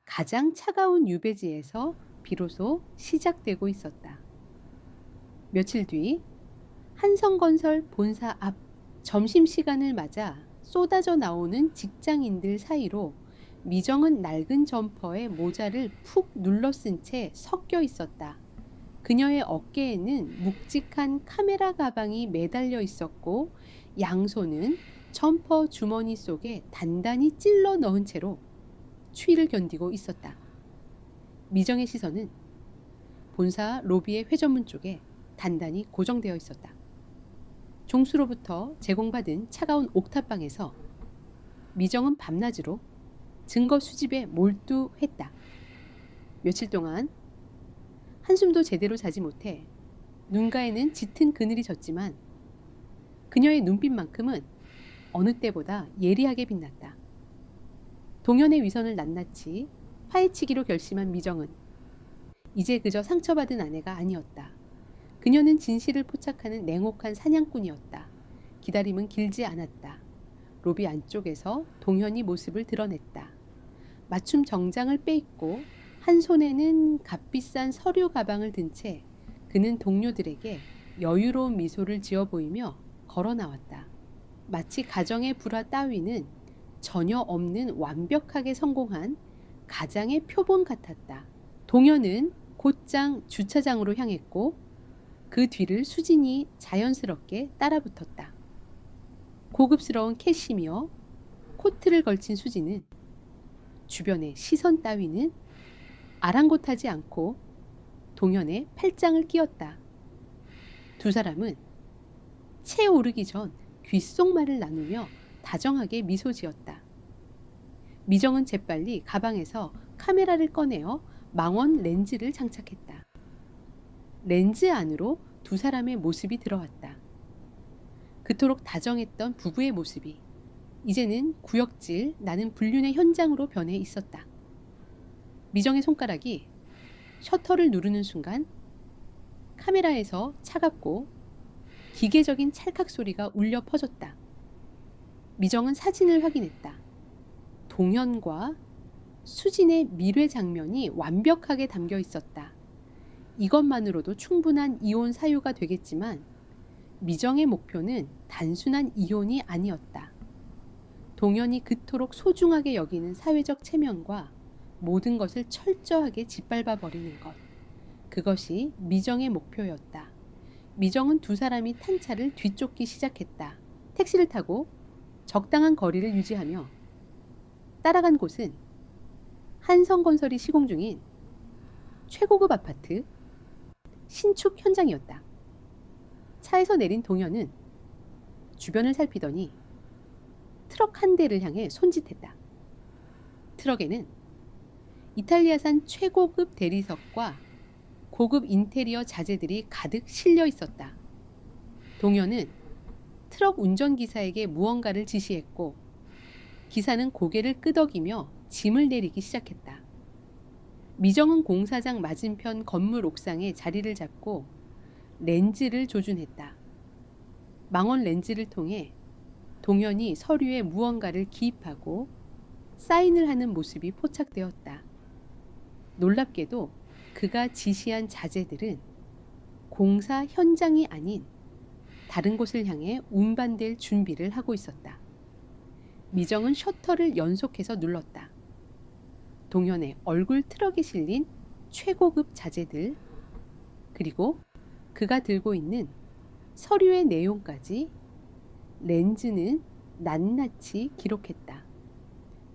가장 차가운 유배지에서 비로소 시작되고 있었다. 며칠 뒤 한성건설 본사 앞 점심시간을 맞아 쏟아져 나오는 직장인들 사이로 미정은 낡은 점퍼에 모자를 푹 눌러쓴 채 섞여 있었다. 그녀의 어깨에는 묵직한 카메라 가방이 매달려 있었고 양손은 점퍼 주머니 속에 단단히 찔러 넣은 채로 추위를 견디고 있었다. 미정의 시선은 본사 로비의 회전문 쪽에 단단히 고정되어 있었다. 종수로부터 제공받은 차가운 옥탑방에서 미정은 밤낮으로 증거 수집에 몰두했다. 며칠 동안 한숨도 제대로 자지 못해 눈가에는 짙은 그늘이 졌지만 그녀의 눈빛만큼은 어느 때보다 예리하게 빛났다. 동현의 위선을 낱낱이 파헤치기로 결심한 미정은 이제 그저 상처받은 아내가 아니었다. 그녀는 진실을 포착하는 냉혹한 사냥꾼이었다. 기다림은 길지 않았다. 로비 안쪽에서 동현이 모습을 드러냈다. 맞춤 정장을 빼입고 한 손에는 값비싼 서류 가방을 든 채 그는 동료들에게 여유로운 미소를 지어 보이며 걸어 나왔다. 마치 가정의 불화 따위는 전혀 없는 완벽하게 성공한 가장의 표본 같았다. 동현은 곧장 주차장으로 향했고 그 뒤를 수진이 자연스럽게 따라붙었다. 고급스러운 캐시미어 코트를 걸친 수진은 주변의 시선 따위는 아랑곳하지 않고 동현의 팔짱을 끼웠다. 두 사람은 채 오르기 전 귓속말을 나누며 다정하게 미소 지었다. 미정은 재빨리 가방에서 카메라를 꺼내어 망원 렌즈를 장착했다. 렌즈 안으로 두 사람의 모습이 들어왔다. 그토록 다정했던 부부의 모습이 이제는 구역질 나는 불륜의 현장으로 변해 있었다. 미정의 손가락이 셔터를 누르는 순간 카메라에서 차갑고 기계적인 찰칵 소리가 울려 퍼졌다. 미정은 사진을 확인했다. 동현과 수진의 밀회 장면이 완벽하게 담겨 있었다. 이것만으로도 충분한 이혼 사유가 되겠지만 미정의 목표는 단순한 이혼이 아니었다. 동현이 그토록 소중하게 여기는 사회적 체면과 모든 것을 철저하게 짓밟아 버리는 것. 그것이 미정의 목표였다. 미정은 두 사람이 탄 차를 뒤쫓기 시작했다. 택시를 타고 적당한 거리를 유지하며 따라간 곳은 한성건설이 시공 중인 최고급 아파트 신축 현장이었다. 차에서 내린 동현은 주변을 살피더니 트럭 한 대를 향해 손짓했다. 트럭에는 이탈리아산 최고급 대리석과 고급 인테리어 자재들이 가득 실려 있었다. 동현은 트럭 운전기사에게 무언가를 지시했고 기사는 고개를 끄덕이며 짐을 내리기 시작했다. 미정은 공사장 맞은편 건물 옥상에 자리를 잡고 렌즈를 조준했다. 망원 렌즈를 통해 동현이 서류에 무언가를 기입하고 사인을 하는 모습이 포착되었다. 놀랍게도 그가 지시한 자재들은 공사 현장이 아닌 다른 곳을 향해 운반될 준비를 하고 있었다. 미정은 셔터를 연속해서 눌렀다. 동현의 얼굴 트럭에 실린 최고급 자재들, 그리고 그가 들고 있는 서류의 내용까지 렌즈는 낱낱이 기록했다.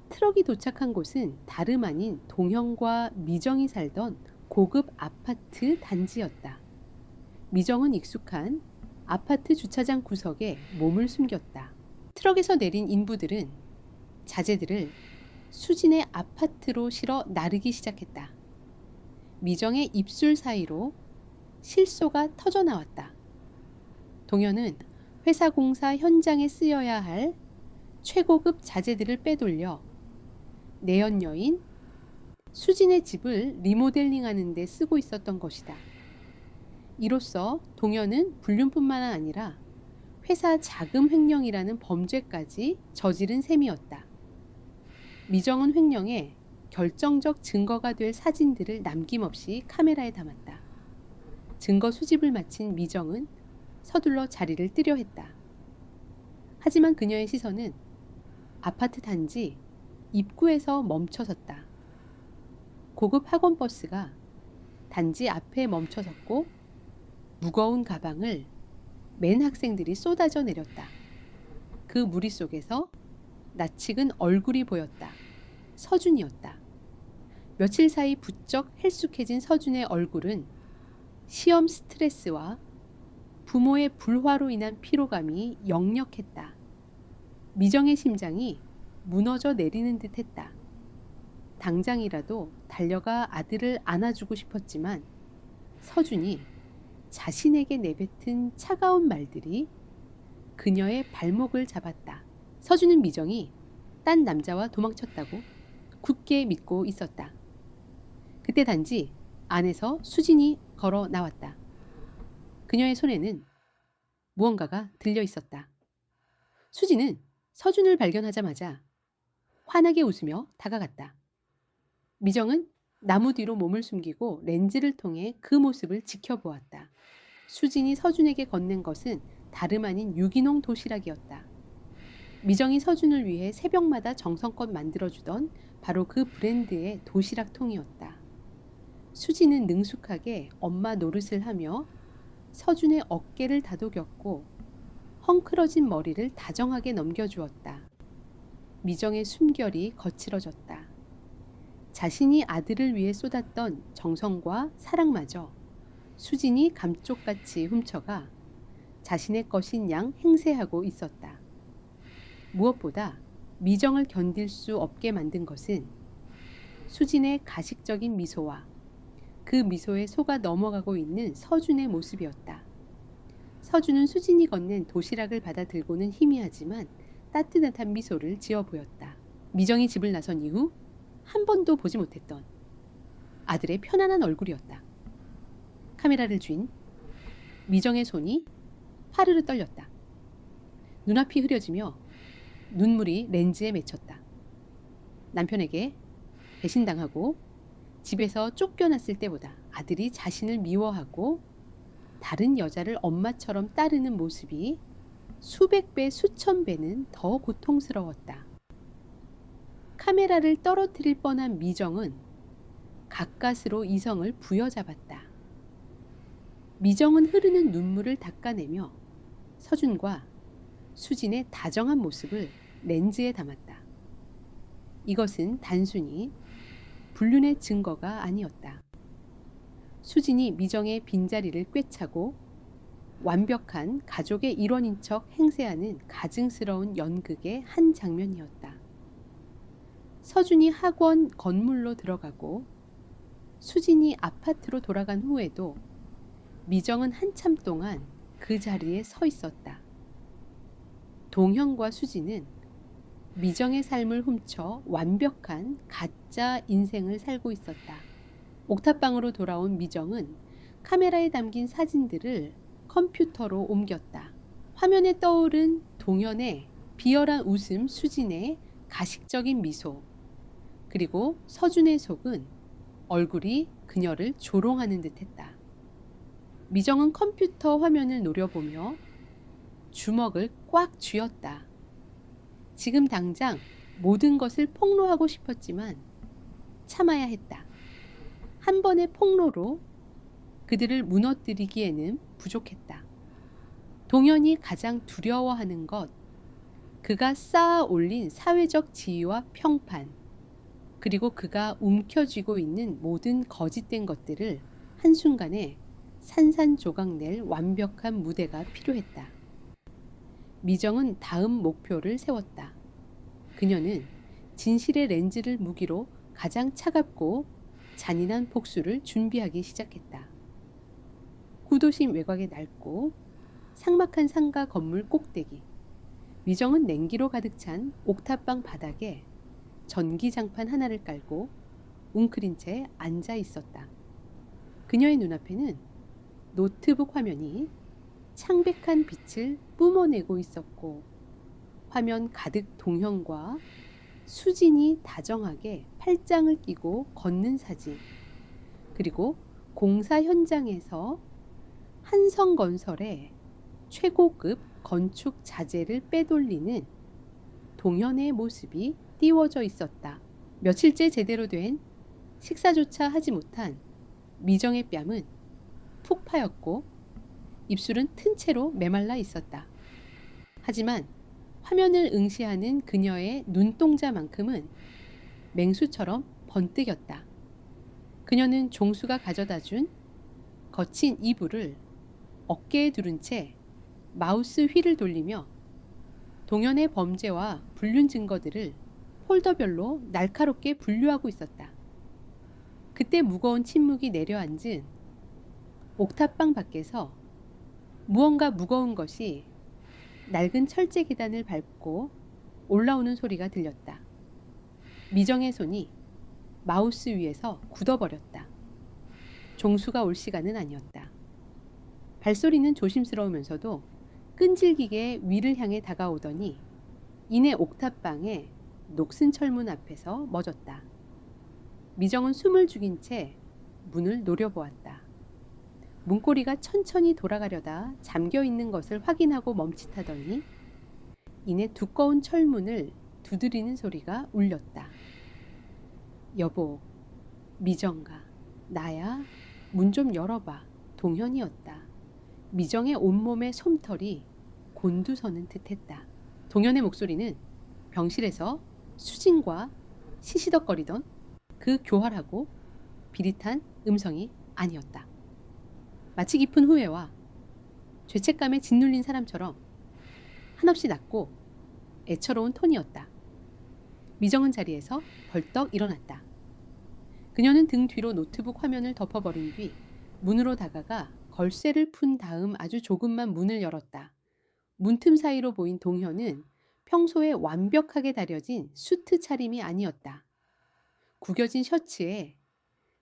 트럭이 도착한 곳은 다름 아닌 동현과 미정이 살던 고급 아파트 단지였다. 미정은 익숙한 아파트 주차장 구석에 몸을 숨겼다. 트럭에서 내린 인부들은 자재들을 수진의 아파트로 실어 나르기 시작했다. 미정의 입술 사이로 실소가 터져 나왔다. 동현은 회사 공사 현장에 쓰여야 할 최고급 자재들을 빼돌려 내연 여인 수진의 집을 리모델링하는 데 쓰고 있었던 것이다. 이로써 동현은 불륜뿐만 아니라 회사 자금 횡령이라는 범죄까지 저지른 셈이었다. 미정은 횡령에 결정적 증거가 될 사진들을 남김없이 카메라에 담았다. 증거 수집을 마친 미정은 서둘러 자리를 뜨려 했다. 하지만 그녀의 시선은 아파트 단지 입구에서 멈춰섰다. 고급 학원버스가 단지 앞에 멈춰섰고 무거운 가방을 맨 학생들이 쏟아져 내렸다. 그 무리 속에서 낯익은 얼굴이 보였다. 서준이었다. 며칠 사이 부쩍 헬쑥해진 서준의 얼굴은 시험 스트레스와 부모의 불화로 인한 피로감이 역력했다. 미정의 심장이 무너져 내리는 듯 했다. 당장이라도 달려가 아들을 안아주고 싶었지만 서준이 자신에게 내뱉은 차가운 말들이 그녀의 발목을 잡았다. 서준은 미정이 딴 남자와 도망쳤다고 굳게 믿고 있었다. 그때 단지 안에서 수진이 걸어 나왔다. 그녀의 손에는 무언가가 들려 있었다. 수진은 서준을 발견하자마자 환하게 웃으며 다가갔다. 미정은 나무 뒤로 몸을 숨기고 렌즈를 통해 그 모습을 지켜보았다. 수진이 서준에게 건넨 것은 다름 아닌 유기농 도시락이었다. 미정이 서준을 위해 새벽마다 정성껏 만들어주던 바로 그 브랜드의 도시락 통이었다. 수진은 능숙하게 엄마 노릇을 하며 서준의 어깨를 다독였고 헝클어진 머리를 다정하게 넘겨주었다. 미정의 숨결이 거칠어졌다. 자신이 아들을 위해 쏟았던 정성과 사랑마저 수진이 감쪽같이 훔쳐가 자신의 것인 양 행세하고 있었다. 무엇보다 미정을 견딜 수 없게 만든 것은 수진의 가식적인 미소와 그 미소에 속아 넘어가고 있는 서준의 모습이었다. 서준은 수진이 건넨 도시락을 받아 들고는 희미하지만 따뜻한 미소를 지어 보였다. 미정이 집을 나선 이후 한 번도 보지 못했던 아들의 편안한 얼굴이었다. 카메라를 쥔 미정의 손이 파르르 떨렸다. 눈앞이 흐려지며 눈물이 렌즈에 맺혔다. 남편에게 배신당하고 집에서 쫓겨났을 때보다 아들이 자신을 미워하고 다른 여자를 엄마처럼 따르는 모습이 수백 배, 수천 배는 더 고통스러웠다. 카메라를 떨어뜨릴 뻔한 미정은 가까스로 이성을 부여잡았다. 미정은 흐르는 눈물을 닦아내며 서준과 수진의 다정한 모습을 렌즈에 담았다. 이것은 단순히 불륜의 증거가 아니었다. 수진이 미정의 빈자리를 꿰차고 완벽한 가족의 일원인 척 행세하는 가증스러운 연극의 한 장면이었다. 서준이 학원 건물로 들어가고 수진이 아파트로 돌아간 후에도 미정은 한참 동안 그 자리에 서 있었다. 동현과 수진은 미정의 삶을 훔쳐 완벽한 가짜 인생을 살고 있었다. 옥탑방으로 돌아온 미정은 카메라에 담긴 사진들을 컴퓨터로 옮겼다. 화면에 떠오른 동현의 비열한 웃음, 수진의 가식적인 미소, 그리고 서준의 속은 얼굴이 그녀를 조롱하는 듯했다. 미정은 컴퓨터 화면을 노려보며 주먹을 꽉 쥐었다. 지금 당장 모든 것을 폭로하고 싶었지만 참아야 했다. 한 번의 폭로로 그들을 무너뜨리기에는 부족했다. 동현이 가장 두려워하는 것, 그가 쌓아 올린 사회적 지위와 평판, 그리고 그가 움켜쥐고 있는 모든 거짓된 것들을 한순간에 산산조각 낼 완벽한 무대가 필요했다. 미정은 다음 목표를 세웠다. 그녀는 진실의 렌즈를 무기로 가장 차갑고 잔인한 복수를 준비하기 시작했다. 구도심 외곽의 낡고 삭막한 상가 건물 꼭대기. 미정은 냉기로 가득 찬 옥탑방 바닥에 전기장판 하나를 깔고 웅크린 채 앉아 있었다. 그녀의 눈앞에는 노트북 화면이 창백한 빛을 뿜어내고 있었고, 화면 가득 동현과 수진이 다정하게 팔짱을 끼고 걷는 사진, 그리고 공사 현장에서 한성건설의 최고급 건축 자재를 빼돌리는 동현의 모습이 띄워져 있었다. 며칠째 제대로 된 식사조차 하지 못한 미정의 뺨은 푹 파였고 입술은 튼 채로 메말라 있었다. 하지만 화면을 응시하는 그녀의 눈동자만큼은 맹수처럼 번뜩였다. 그녀는 종수가 가져다준 거친 이불을 어깨에 두른 채 마우스 휠을 돌리며 동현의 범죄와 불륜 증거들을 폴더별로 날카롭게 분류하고 있었다. 그때 무거운 침묵이 내려앉은 옥탑방 밖에서 무언가 무거운 것이 낡은 철제 계단을 밟고 올라오는 소리가 들렸다. 미정의 손이 마우스 위에서 굳어버렸다. 종수가 올 시간은 아니었다. 발소리는 조심스러우면서도 끈질기게 위를 향해 다가오더니 이내 옥탑방의 녹슨 철문 앞에서 멎었다. 미정은 숨을 죽인 채 문을 노려보았다. 문고리가 천천히 돌아가려다 잠겨있는 것을 확인하고 멈칫하더니 이내 두꺼운 철문을 두드리는 소리가 울렸다. 여보, 미정가, 나야? 문 좀 열어봐. 동현이었다. 미정의 온몸에 솜털이 곤두서는 듯했다. 동현의 목소리는 병실에서 수진과 시시덕거리던 그 교활하고 비릿한 음성이 아니었다. 마치 깊은 후회와 죄책감에 짓눌린 사람처럼 한없이 낮고 애처로운 톤이었다. 미정은 자리에서 벌떡 일어났다. 그녀는 등 뒤로 노트북 화면을 덮어버린 뒤 문으로 다가가 걸쇠를 푼 다음 아주 조금만 문을 열었다. 문틈 사이로 보인 동현은 평소에 완벽하게 다려진 수트 차림이 아니었다. 구겨진 셔츠에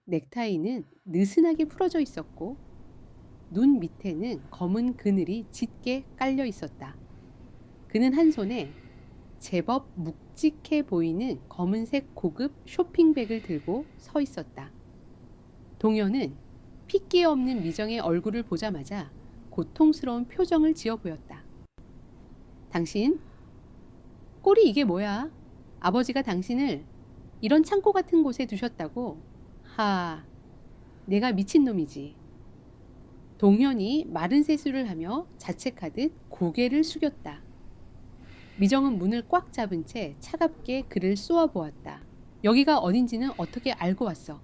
넥타이는 느슨하게 풀어져 있었고 눈 밑에는 검은 그늘이 짙게 깔려 있었다. 그는 한 손에 제법 묵직해 보이는 검은색 고급 쇼핑백을 들고 서 있었다. 동현은 핏기 없는 미정의 얼굴을 보자마자 고통스러운 표정을 지어 보였다. 당신, 꼴이 이게 뭐야? 아버지가 당신을 이런 창고 같은 곳에 두셨다고? 하, 내가 미친놈이지. 동현이 마른 세수를 하며 자책하듯 고개를 숙였다. 미정은 문을 꽉 잡은 채 차갑게 그를 쏘아 보았다. 여기가 어딘지는 어떻게 알고 왔어?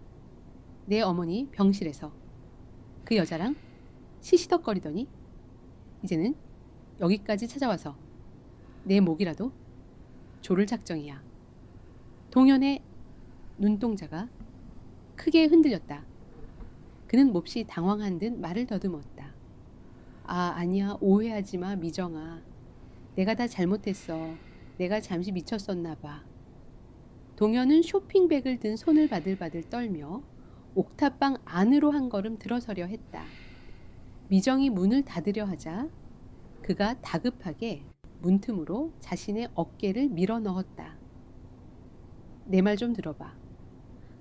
내 어머니 병실에서. 그 여자랑 시시덕거리더니 이제는 여기까지 찾아와서 내 목이라도 조를 작정이야. 동현의 눈동자가 크게 흔들렸다. 그는 몹시 당황한 듯 말을 더듬었다. 아, 아니야. 오해하지 마, 미정아. 내가 다 잘못했어. 내가 잠시 미쳤었나 봐. 동현은 쇼핑백을 든 손을 바들바들 떨며 옥탑방 안으로 한 걸음 들어서려 했다. 미정이 문을 닫으려 하자 그가 다급하게 문틈으로 자신의 어깨를 밀어 넣었다. 내 말 좀 들어봐.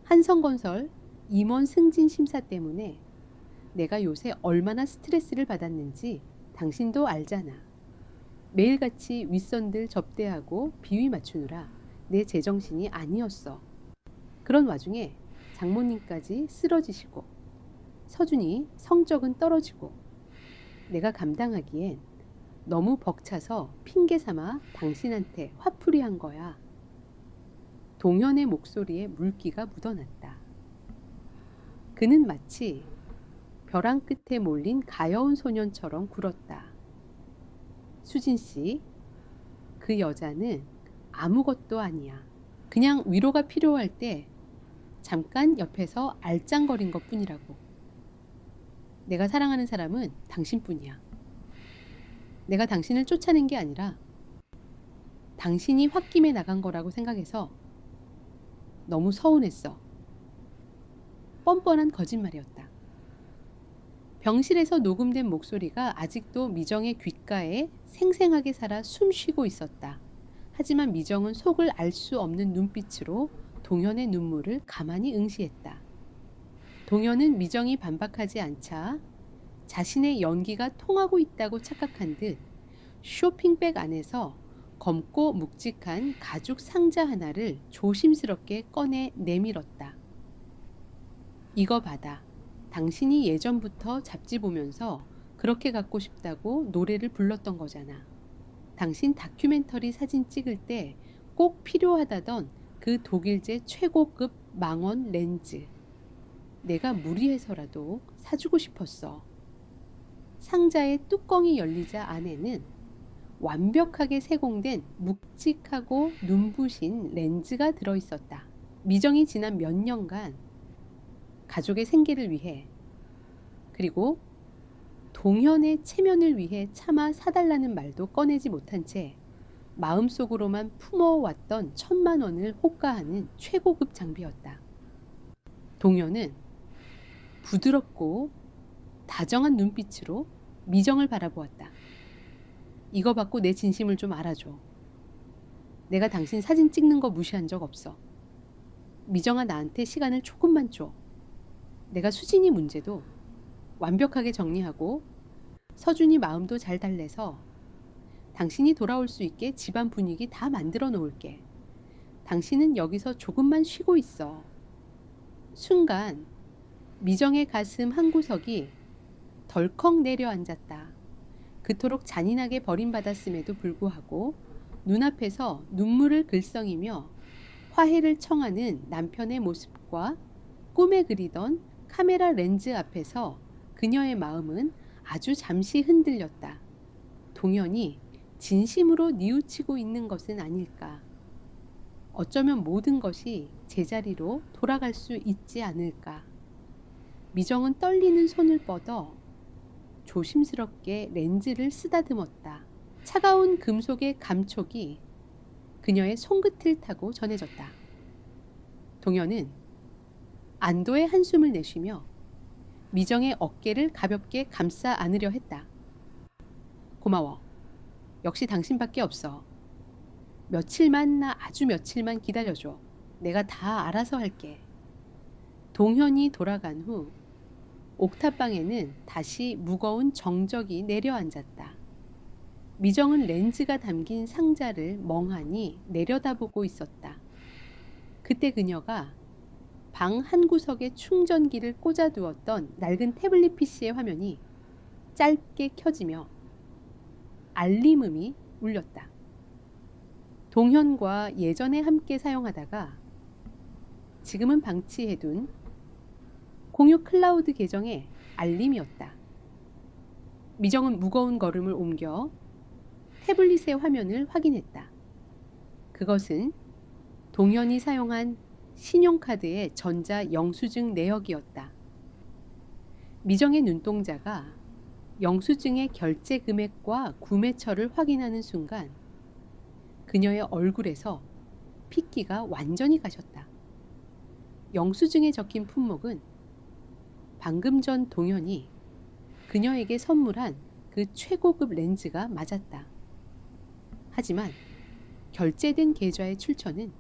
한성건설 임원 승진 심사 때문에 내가 요새 얼마나 스트레스를 받았는지 당신도 알잖아. 매일같이 윗선들 접대하고 비위 맞추느라 내 제정신이 아니었어. 그런 와중에 장모님까지 쓰러지시고 서준이 성적은 떨어지고 내가 감당하기엔 너무 벅차서 핑계 삼아 당신한테 화풀이한 거야. 동현의 목소리에 물기가 묻어났다. 그는 마치 벼랑 끝에 몰린 가여운 소년처럼 굴었다. 수진 씨, 그 여자는 아무것도 아니야. 그냥 위로가 필요할 때 잠깐 옆에서 알짱거린 것뿐이라고. 내가 사랑하는 사람은 당신뿐이야. 내가 당신을 쫓아낸 게 아니라 당신이 홧김에 나간 거라고 생각해서 너무 서운했어. 뻔뻔한 거짓말이었다. 병실에서 녹음된 목소리가 아직도 미정의 귓가에 생생하게 살아 숨쉬고 있었다. 하지만 미정은 속을 알 수 없는 눈빛으로 동현의 눈물을 가만히 응시했다. 동현은 미정이 반박하지 않자 자신의 연기가 통하고 있다고 착각한 듯 쇼핑백 안에서 검고 묵직한 가죽 상자 하나를 조심스럽게 꺼내 내밀었다. 이거 받아. 당신이 예전부터 잡지 보면서 그렇게 갖고 싶다고 노래를 불렀던 거잖아. 당신 다큐멘터리 사진 찍을 때 꼭 필요하다던 그 독일제 최고급 망원 렌즈. 내가 무리해서라도 사주고 싶었어. 상자의 뚜껑이 열리자 안에는 완벽하게 세공된 묵직하고 눈부신 렌즈가 들어있었다. 미정이 지난 몇 년간 가족의 생계를 위해 그리고 동현의 체면을 위해 차마 사달라는 말도 꺼내지 못한 채 마음속으로만 품어왔던 1,000만 원을 호가하는 최고급 장비였다. 동현은 부드럽고 다정한 눈빛으로 미정을 바라보았다. 이거 받고 내 진심을 좀 알아줘. 내가 당신 사진 찍는 거 무시한 적 없어. 미정아, 나한테 시간을 조금만 줘. 내가 수진이 문제도 완벽하게 정리하고 서준이 마음도 잘 달래서 당신이 돌아올 수 있게 집안 분위기 다 만들어 놓을게. 당신은 여기서 조금만 쉬고 있어. 순간 미정의 가슴 한 구석이 덜컥 내려앉았다. 그토록 잔인하게 버림받았음에도 불구하고 눈앞에서 눈물을 글썽이며 화해를 청하는 남편의 모습과 꿈에 그리던 카메라 렌즈 앞에서 그녀의 마음은 아주 잠시 흔들렸다. 동현이 진심으로 뉘우치고 있는 것은 아닐까. 어쩌면 모든 것이 제자리로 돌아갈 수 있지 않을까. 미정은 떨리는 손을 뻗어 조심스럽게 렌즈를 쓰다듬었다. 차가운 금속의 감촉이 그녀의 손끝을 타고 전해졌다. 동현은 안도의 한숨을 내쉬며 미정의 어깨를 가볍게 감싸 안으려 했다. 고마워. 역시 당신밖에 없어. 며칠만, 아주 며칠만 기다려줘. 내가 다 알아서 할게. 동현이 돌아간 후 옥탑방에는 다시 무거운 정적이 내려앉았다. 미정은 렌즈가 담긴 상자를 멍하니 내려다보고 있었다. 그때 그녀가 방 한구석에 충전기를 꽂아두었던 낡은 태블릿 PC의 화면이 짧게 켜지며 알림음이 울렸다. 동현과 예전에 함께 사용하다가 지금은 방치해둔 공유 클라우드 계정의 알림이었다. 미정은 무거운 걸음을 옮겨 태블릿의 화면을 확인했다. 그것은 동현이 사용한 신용카드의 전자 영수증 내역이었다. 미정의 눈동자가 영수증의 결제 금액과 구매처를 확인하는 순간 그녀의 얼굴에서 핏기가 완전히 가셨다. 영수증에 적힌 품목은 방금 전 동현이 그녀에게 선물한 그 최고급 렌즈가 맞았다. 하지만 결제된 계좌의 출처는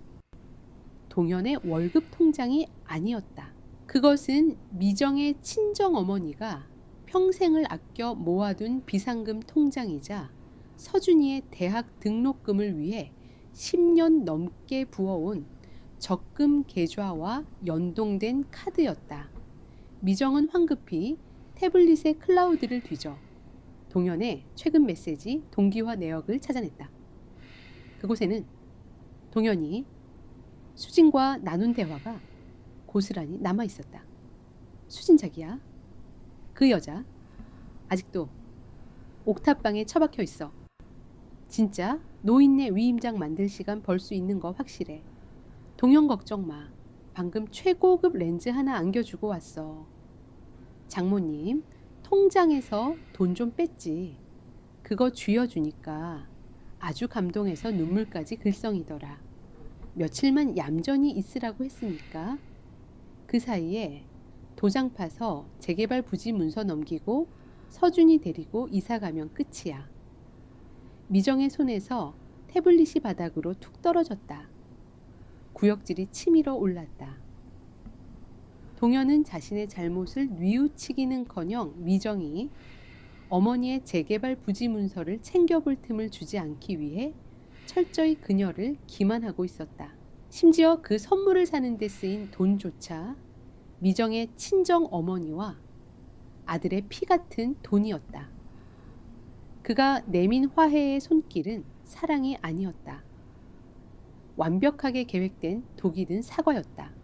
동현의 월급 통장이 아니었다. 그것은 미정의 친정어머니가 평생을 아껴 모아둔 비상금 통장이자 서준이의 대학 등록금을 위해 10년 넘게 부어온 적금 계좌와 연동된 카드였다. 미정은 황급히 태블릿의 클라우드를 뒤져 동현의 최근 메시지, 동기화 내역을 찾아냈다. 그곳에는 동현이 수진과 나눈 대화가 고스란히 남아있었다. 수진 자기야, 그 여자 아직도 옥탑방에 처박혀 있어. 진짜 노인네 위임장 만들 시간 벌 수 있는 거 확실해. 동현 걱정 마. 방금 최고급 렌즈 하나 안겨주고 왔어. 장모님, 통장에서 돈 좀 뺐지. 그거 쥐어주니까 아주 감동해서 눈물까지 글썽이더라. 며칠만 얌전히 있으라고 했으니까. 그 사이에 도장 파서 재개발 부지 문서 넘기고 서준이 데리고 이사 가면 끝이야. 미정의 손에서 태블릿이 바닥으로 툭 떨어졌다. 구역질이 치밀어 올랐다. 동현은 자신의 잘못을 뉘우치기는커녕 미정이 어머니의 재개발 부지 문서를 챙겨볼 틈을 주지 않기 위해 철저히 그녀를 기만하고 있었다. 심지어 그 선물을 사는 데 쓰인 돈조차 미정의 친정 어머니와 아들의 피 같은 돈이었다. 그가 내민 화해의 손길은 사랑이 아니었다. 완벽하게 계획된 독이 든 사과였다.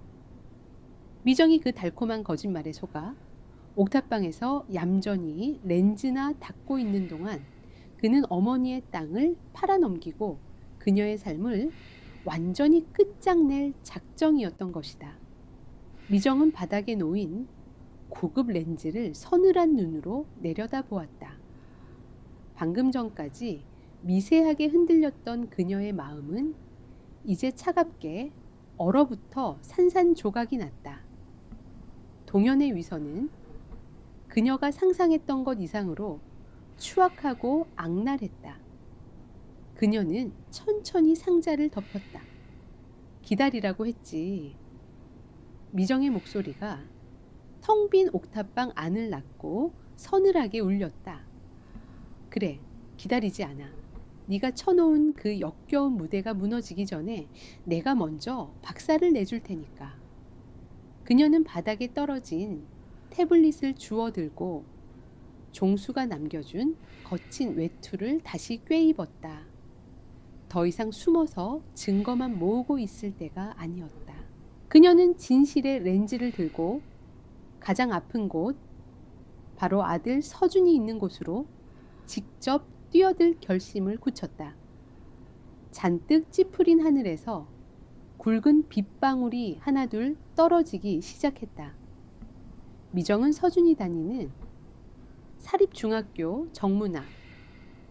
미정이 그 달콤한 거짓말에 속아 옥탑방에서 얌전히 렌즈나 닦고 있는 동안 그는 어머니의 땅을 팔아넘기고 그녀의 삶을 완전히 끝장낼 작정이었던 것이다. 미정은 바닥에 놓인 고급 렌즈를 서늘한 눈으로 내려다보았다. 방금 전까지 미세하게 흔들렸던 그녀의 마음은 이제 차갑게 얼어붙어 산산조각이 났다. 동현의 위선은 그녀가 상상했던 것 이상으로 추악하고 악랄했다. 그녀는 천천히 상자를 덮었다. 기다리라고 했지. 미정의 목소리가 텅 빈 옥탑방 안을 낳고 서늘하게 울렸다. 그래, 기다리지 않아. 네가 쳐놓은 그 역겨운 무대가 무너지기 전에 내가 먼저 박살을 내줄 테니까. 그녀는 바닥에 떨어진 태블릿을 주워들고 종수가 남겨준 거친 외투를 다시 꿰입었다. 더 이상 숨어서 증거만 모으고 있을 때가 아니었다. 그녀는 진실의 렌즈를 들고 가장 아픈 곳, 바로 아들 서준이 있는 곳으로 직접 뛰어들 결심을 굳혔다. 잔뜩 찌푸린 하늘에서 굵은 빗방울이 하나둘 떨어지기 시작했다. 미정은 서준이 다니는 사립중학교 정문 앞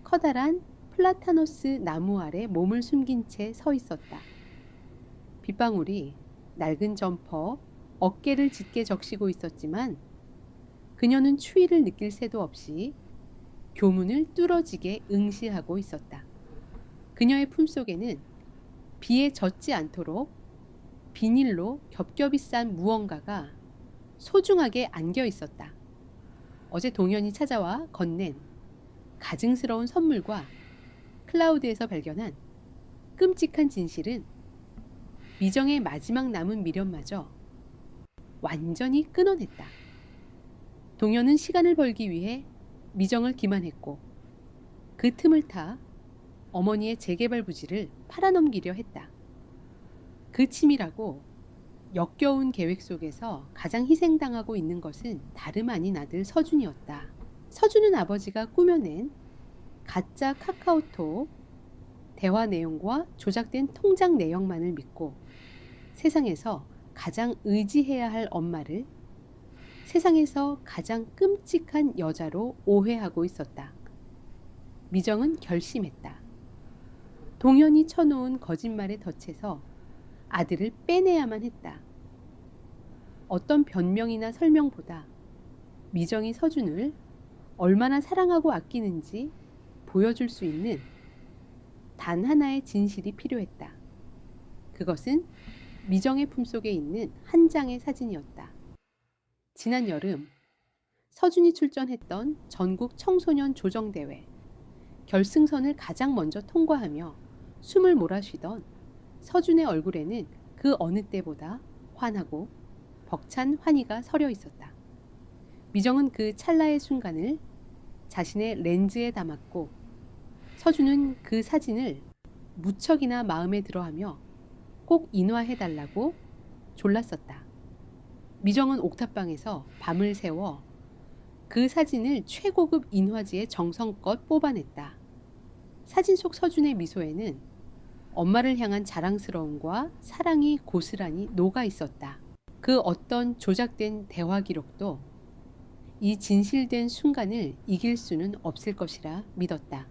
커다란 플라타노스 나무 아래 몸을 숨긴 채 서 있었다. 빗방울이 낡은 점퍼, 어깨를 짙게 적시고 있었지만 그녀는 추위를 느낄 새도 없이 교문을 뚫어지게 응시하고 있었다. 그녀의 품속에는 비에 젖지 않도록 비닐로 겹겹이 싼 무언가가 소중하게 안겨 있었다. 어제 동현이 찾아와 건넨 가증스러운 선물과 클라우드에서 발견한 끔찍한 진실은 미정의 마지막 남은 미련마저 완전히 끊어냈다. 동현은 시간을 벌기 위해 미정을 기만했고 그 틈을 타 어머니의 재개발 부지를 팔아넘기려 했다. 그 치밀하고 역겨운 계획 속에서 가장 희생당하고 있는 것은 다름 아닌 아들 서준이었다. 서준은 아버지가 꾸며낸 가짜 카카오톡 대화 내용과 조작된 통장 내역만을 믿고 세상에서 가장 의지해야 할 엄마를 세상에서 가장 끔찍한 여자로 오해하고 있었다. 미정은 결심했다. 동현이 쳐놓은 거짓말에 덫에서 아들을 빼내야만 했다. 어떤 변명이나 설명보다 미정이 서준을 얼마나 사랑하고 아끼는지 보여줄 수 있는 단 하나의 진실이 필요했다. 그것은 미정의 품속에 있는 한 장의 사진이었다. 지난 여름 서준이 출전했던 전국 청소년 조정대회 결승선을 가장 먼저 통과하며 숨을 몰아쉬던 서준의 얼굴에는 그 어느 때보다 환하고 벅찬 환희가 서려 있었다. 미정은 그 찰나의 순간을 자신의 렌즈에 담았고 서준은 그 사진을 무척이나 마음에 들어하며 꼭 인화해달라고 졸랐었다. 미정은 옥탑방에서 밤을 새워 그 사진을 최고급 인화지에 정성껏 뽑아냈다. 사진 속 서준의 미소에는 엄마를 향한 자랑스러움과 사랑이 고스란히 녹아 있었다. 그 어떤 조작된 대화 기록도 이 진실된 순간을 이길 수는 없을 것이라 믿었다.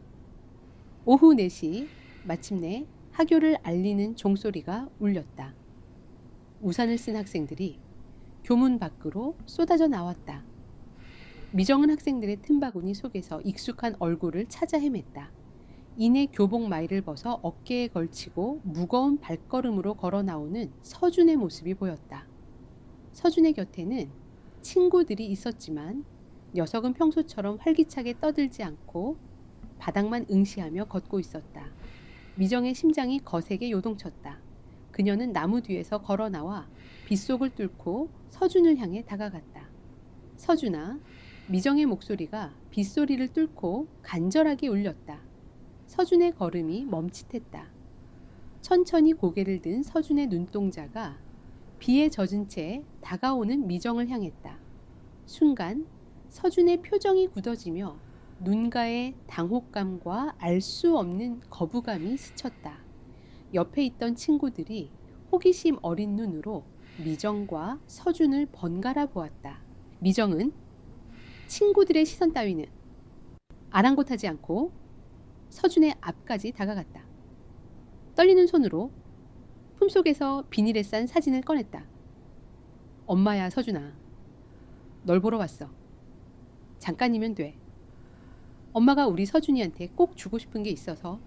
오후 4시 마침내 하교를 알리는 종소리가 울렸다. 우산을 쓴 학생들이 교문 밖으로 쏟아져 나왔다. 미정은 학생들의 틈바구니 속에서 익숙한 얼굴을 찾아 헤맸다. 이내 교복 마이를 벗어 어깨에 걸치고 무거운 발걸음으로 걸어 나오는 서준의 모습이 보였다. 서준의 곁에는 친구들이 있었지만 녀석은 평소처럼 활기차게 떠들지 않고 바닥만 응시하며 걷고 있었다. 미정의 심장이 거세게 요동쳤다. 그녀는 나무 뒤에서 걸어 나와 빗속을 뚫고 서준을 향해 다가갔다. 서준아, 미정의 목소리가 빗소리를 뚫고 간절하게 울렸다. 서준의 걸음이 멈칫했다. 천천히 고개를 든 서준의 눈동자가 비에 젖은 채 다가오는 미정을 향했다. 순간 서준의 표정이 굳어지며 눈가에 당혹감과 알 수 없는 거부감이 스쳤다. 옆에 있던 친구들이 호기심 어린 눈으로 미정과 서준을 번갈아 보았다. 미정은 친구들의 시선 따위는 아랑곳하지 않고 서준의 앞까지 다가갔다. 떨리는 손으로 품속에서 비닐에 싼 사진을 꺼냈다. 엄마야, 서준아. 널 보러 왔어. 잠깐이면 돼. 엄마가 우리 서준이한테 꼭 주고 싶은 게 있어서.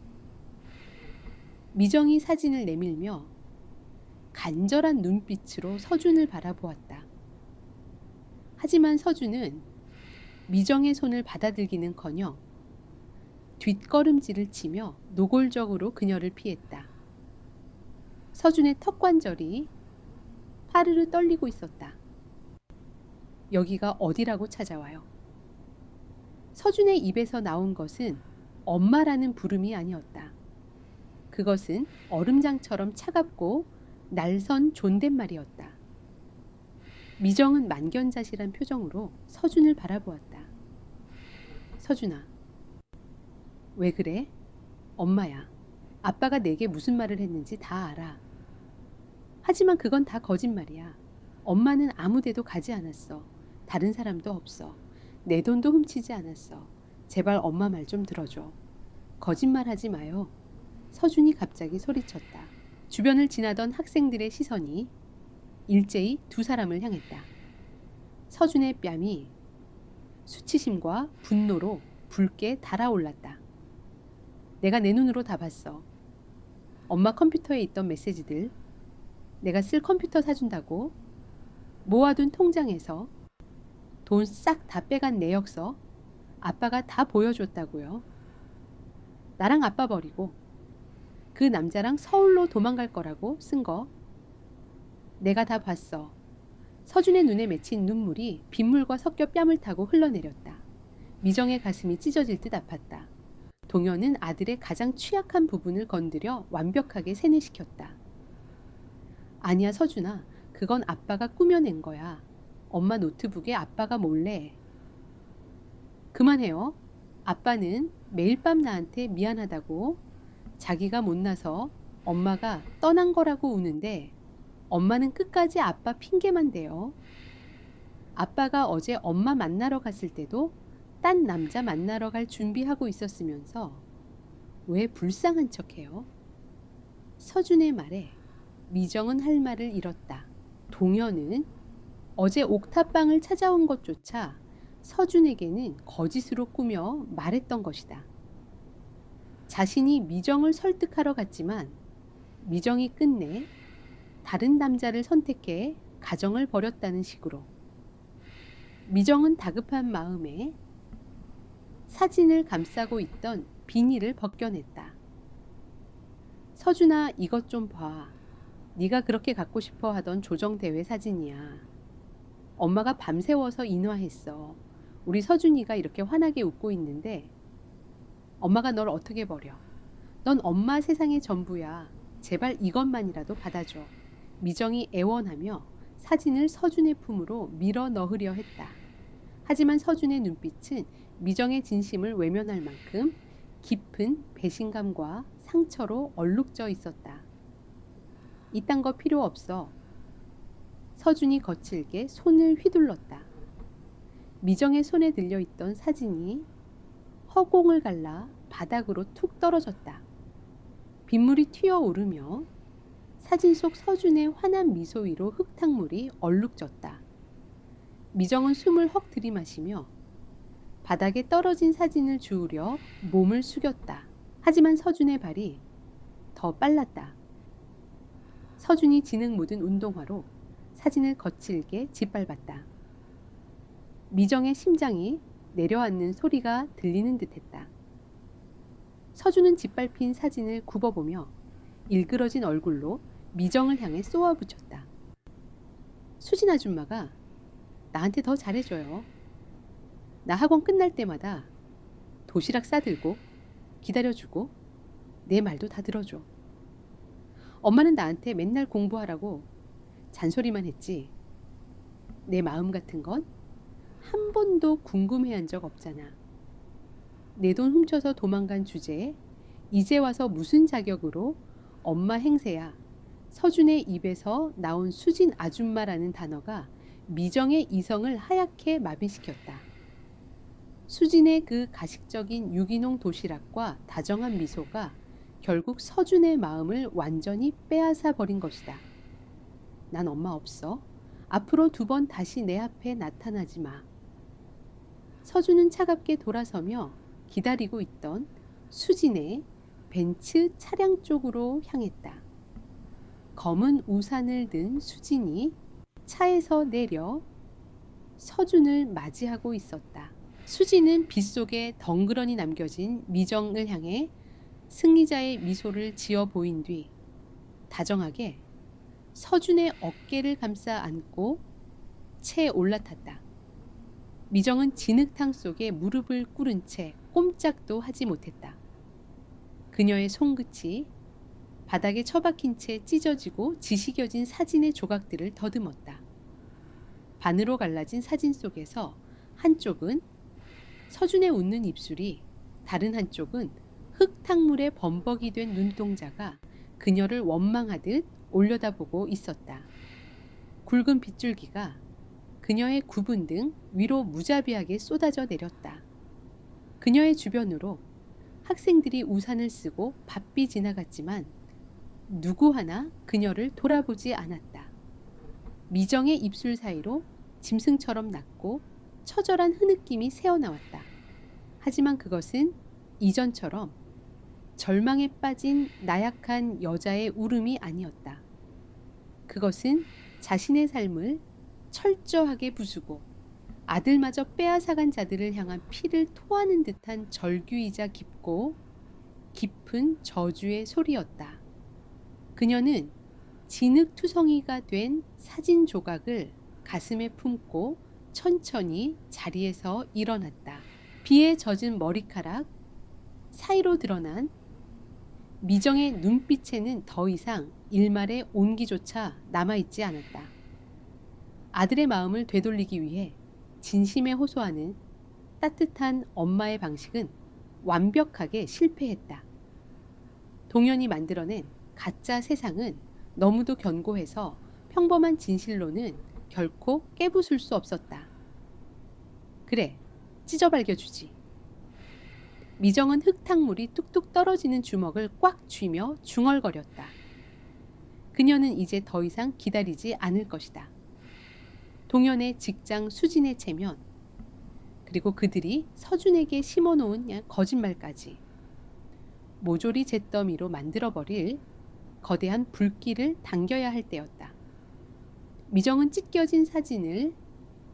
미정이 사진을 내밀며 간절한 눈빛으로 서준을 바라보았다. 하지만 서준은 미정의 손을 받아들기는커녕 뒷걸음질을 치며 노골적으로 그녀를 피했다. 서준의 턱관절이 파르르 떨리고 있었다. 여기가 어디라고 찾아와요? 서준의 입에서 나온 것은 엄마라는 부름이 아니었다. 그것은 얼음장처럼 차갑고 날선 존댓말이었다. 미정은 만견자실한 표정으로 서준을 바라보았다. 서준아, 왜 그래? 엄마야. 아빠가 내게 무슨 말을 했는지 다 알아. 하지만 그건 다 거짓말이야. 엄마는 아무 데도 가지 않았어. 다른 사람도 없어. 내 돈도 훔치지 않았어. 제발 엄마 말 좀 들어줘. 거짓말하지 마요. 서준이 갑자기 소리쳤다. 주변을 지나던 학생들의 시선이 일제히 두 사람을 향했다. 서준의 뺨이 수치심과 분노로 붉게 달아올랐다. 내가 내 눈으로 다 봤어. 엄마 컴퓨터에 있던 메시지들, 내가 쓸 컴퓨터 사준다고 모아둔 통장에서 돈 싹 다 빼간 내역서 아빠가 다 보여줬다고요. 나랑 아빠 버리고 그 남자랑 서울로 도망갈 거라고 쓴 거 내가 다 봤어. 서준의 눈에 맺힌 눈물이 빗물과 섞여 뺨을 타고 흘러내렸다. 미정의 가슴이 찢어질 듯 아팠다. 동현은 아들의 가장 취약한 부분을 건드려 완벽하게 세뇌시켰다. 아니야, 서준아. 그건 아빠가 꾸며낸 거야. 엄마 노트북에 아빠가 몰래. 그만해요. 아빠는 매일 밤 나한테 미안하다고 자기가 못나서 엄마가 떠난 거라고 우는데 엄마는 끝까지 아빠 핑계만 대요. 아빠가 어제 엄마 만나러 갔을 때도 딴 남자 만나러 갈 준비하고 있었으면서 왜 불쌍한 척해요? 서준의 말에 미정은 할 말을 잃었다. 동현은 어제 옥탑방을 찾아온 것조차 서준에게는 거짓으로 꾸며 말했던 것이다. 자신이 미정을 설득하러 갔지만 미정이 끝내 다른 남자를 선택해 가정을 벌였다는 식으로. 미정은 다급한 마음에 사진을 감싸고 있던 비닐을 벗겨냈다. 서준아, 이것 좀 봐. 네가 그렇게 갖고 싶어 하던 조정대회 사진이야. 엄마가 밤새워서 인화했어. 우리 서준이가 이렇게 환하게 웃고 있는데 엄마가 널 어떻게 버려. 넌 엄마 세상의 전부야. 제발 이것만이라도 받아줘. 미정이 애원하며 사진을 서준의 품으로 밀어 넣으려 했다. 하지만 서준의 눈빛은 미정의 진심을 외면할 만큼 깊은 배신감과 상처로 얼룩져 있었다. 이딴 거 필요 없어. 서준이 거칠게 손을 휘둘렀다. 미정의 손에 들려있던 사진이 허공을 갈라 바닥으로 툭 떨어졌다. 빗물이 튀어오르며 사진 속 서준의 환한 미소 위로 흙탕물이 얼룩졌다. 미정은 숨을 헉 들이마시며 바닥에 떨어진 사진을 주우려 몸을 숙였다. 하지만 서준의 발이 더 빨랐다. 서준이 진흙 묻은 운동화로 사진을 거칠게 짓밟았다. 미정의 심장이 내려앉는 소리가 들리는 듯했다. 서준은 짓밟힌 사진을 굽어보며 일그러진 얼굴로 미정을 향해 쏘아붙였다. 수진 아줌마가 나한테 더 잘해줘요. 나 학원 끝날 때마다 도시락 싸들고 기다려주고 내 말도 다 들어줘. 엄마는 나한테 맨날 공부하라고 잔소리만 했지. 내 마음 같은 건 한 번도 궁금해한 적 없잖아. 내 돈 훔쳐서 도망간 주제에 이제 와서 무슨 자격으로 엄마 행세야. 서준의 입에서 나온 수진 아줌마라는 단어가 미정의 이성을 하얗게 마비시켰다. 수진의 그 가식적인 유기농 도시락과 다정한 미소가 결국 서준의 마음을 완전히 빼앗아 버린 것이다. 난 엄마 없어. 앞으로 2번 다시 내 앞에 나타나지 마. 서준은 차갑게 돌아서며 기다리고 있던 수진의 벤츠 차량 쪽으로 향했다. 검은 우산을 든 수진이 차에서 내려 서준을 맞이하고 있었다. 수진은 빗속에 덩그러니 남겨진 미정을 향해 승리자의 미소를 지어 보인 뒤 다정하게 서준의 어깨를 감싸 안고 채에 올라탔다. 미정은 진흙탕 속에 무릎을 꿇은 채 꼼짝도 하지 못했다. 그녀의 손끝이 바닥에 처박힌 채 찢어지고 지시겨진 사진의 조각들을 더듬었다. 반으로 갈라진 사진 속에서 한쪽은 서준의 웃는 입술이, 다른 한쪽은 흙탕물에 범벅이 된 눈동자가 그녀를 원망하듯 올려다보고 있었다. 굵은 빗줄기가 그녀의 구분 등 위로 무자비하게 쏟아져 내렸다. 그녀의 주변으로 학생들이 우산을 쓰고 바삐 지나갔지만 누구 하나 그녀를 돌아보지 않았다. 미정의 입술 사이로 짐승처럼 낮고 처절한 흐느낌이 새어나왔다. 하지만 그것은 이전처럼 절망에 빠진 나약한 여자의 울음이 아니었다. 그것은 자신의 삶을 철저하게 부수고 아들마저 빼앗아간 자들을 향한 피를 토하는 듯한 절규이자 깊고 깊은 저주의 소리였다. 그녀는 진흙투성이가 된 사진 조각을 가슴에 품고 천천히 자리에서 일어났다. 비에 젖은 머리카락 사이로 드러난 미정의 눈빛에는 더 이상 일말의 온기조차 남아있지 않았다. 아들의 마음을 되돌리기 위해 진심에 호소하는 따뜻한 엄마의 방식은 완벽하게 실패했다. 동연이 만들어낸 가짜 세상은 너무도 견고해서 평범한 진실로는 결코 깨부술 수 없었다. 그래, 찢어발겨주지. 미정은 흙탕물이 뚝뚝 떨어지는 주먹을 꽉 쥐며 중얼거렸다. 그녀는 이제 더 이상 기다리지 않을 것이다. 동현의 직장 수진의 체면, 그리고 그들이 서준에게 심어놓은 거짓말까지 모조리 잿더미로 만들어버릴 거대한 불길을 당겨야 할 때였다. 미정은 찢겨진 사진을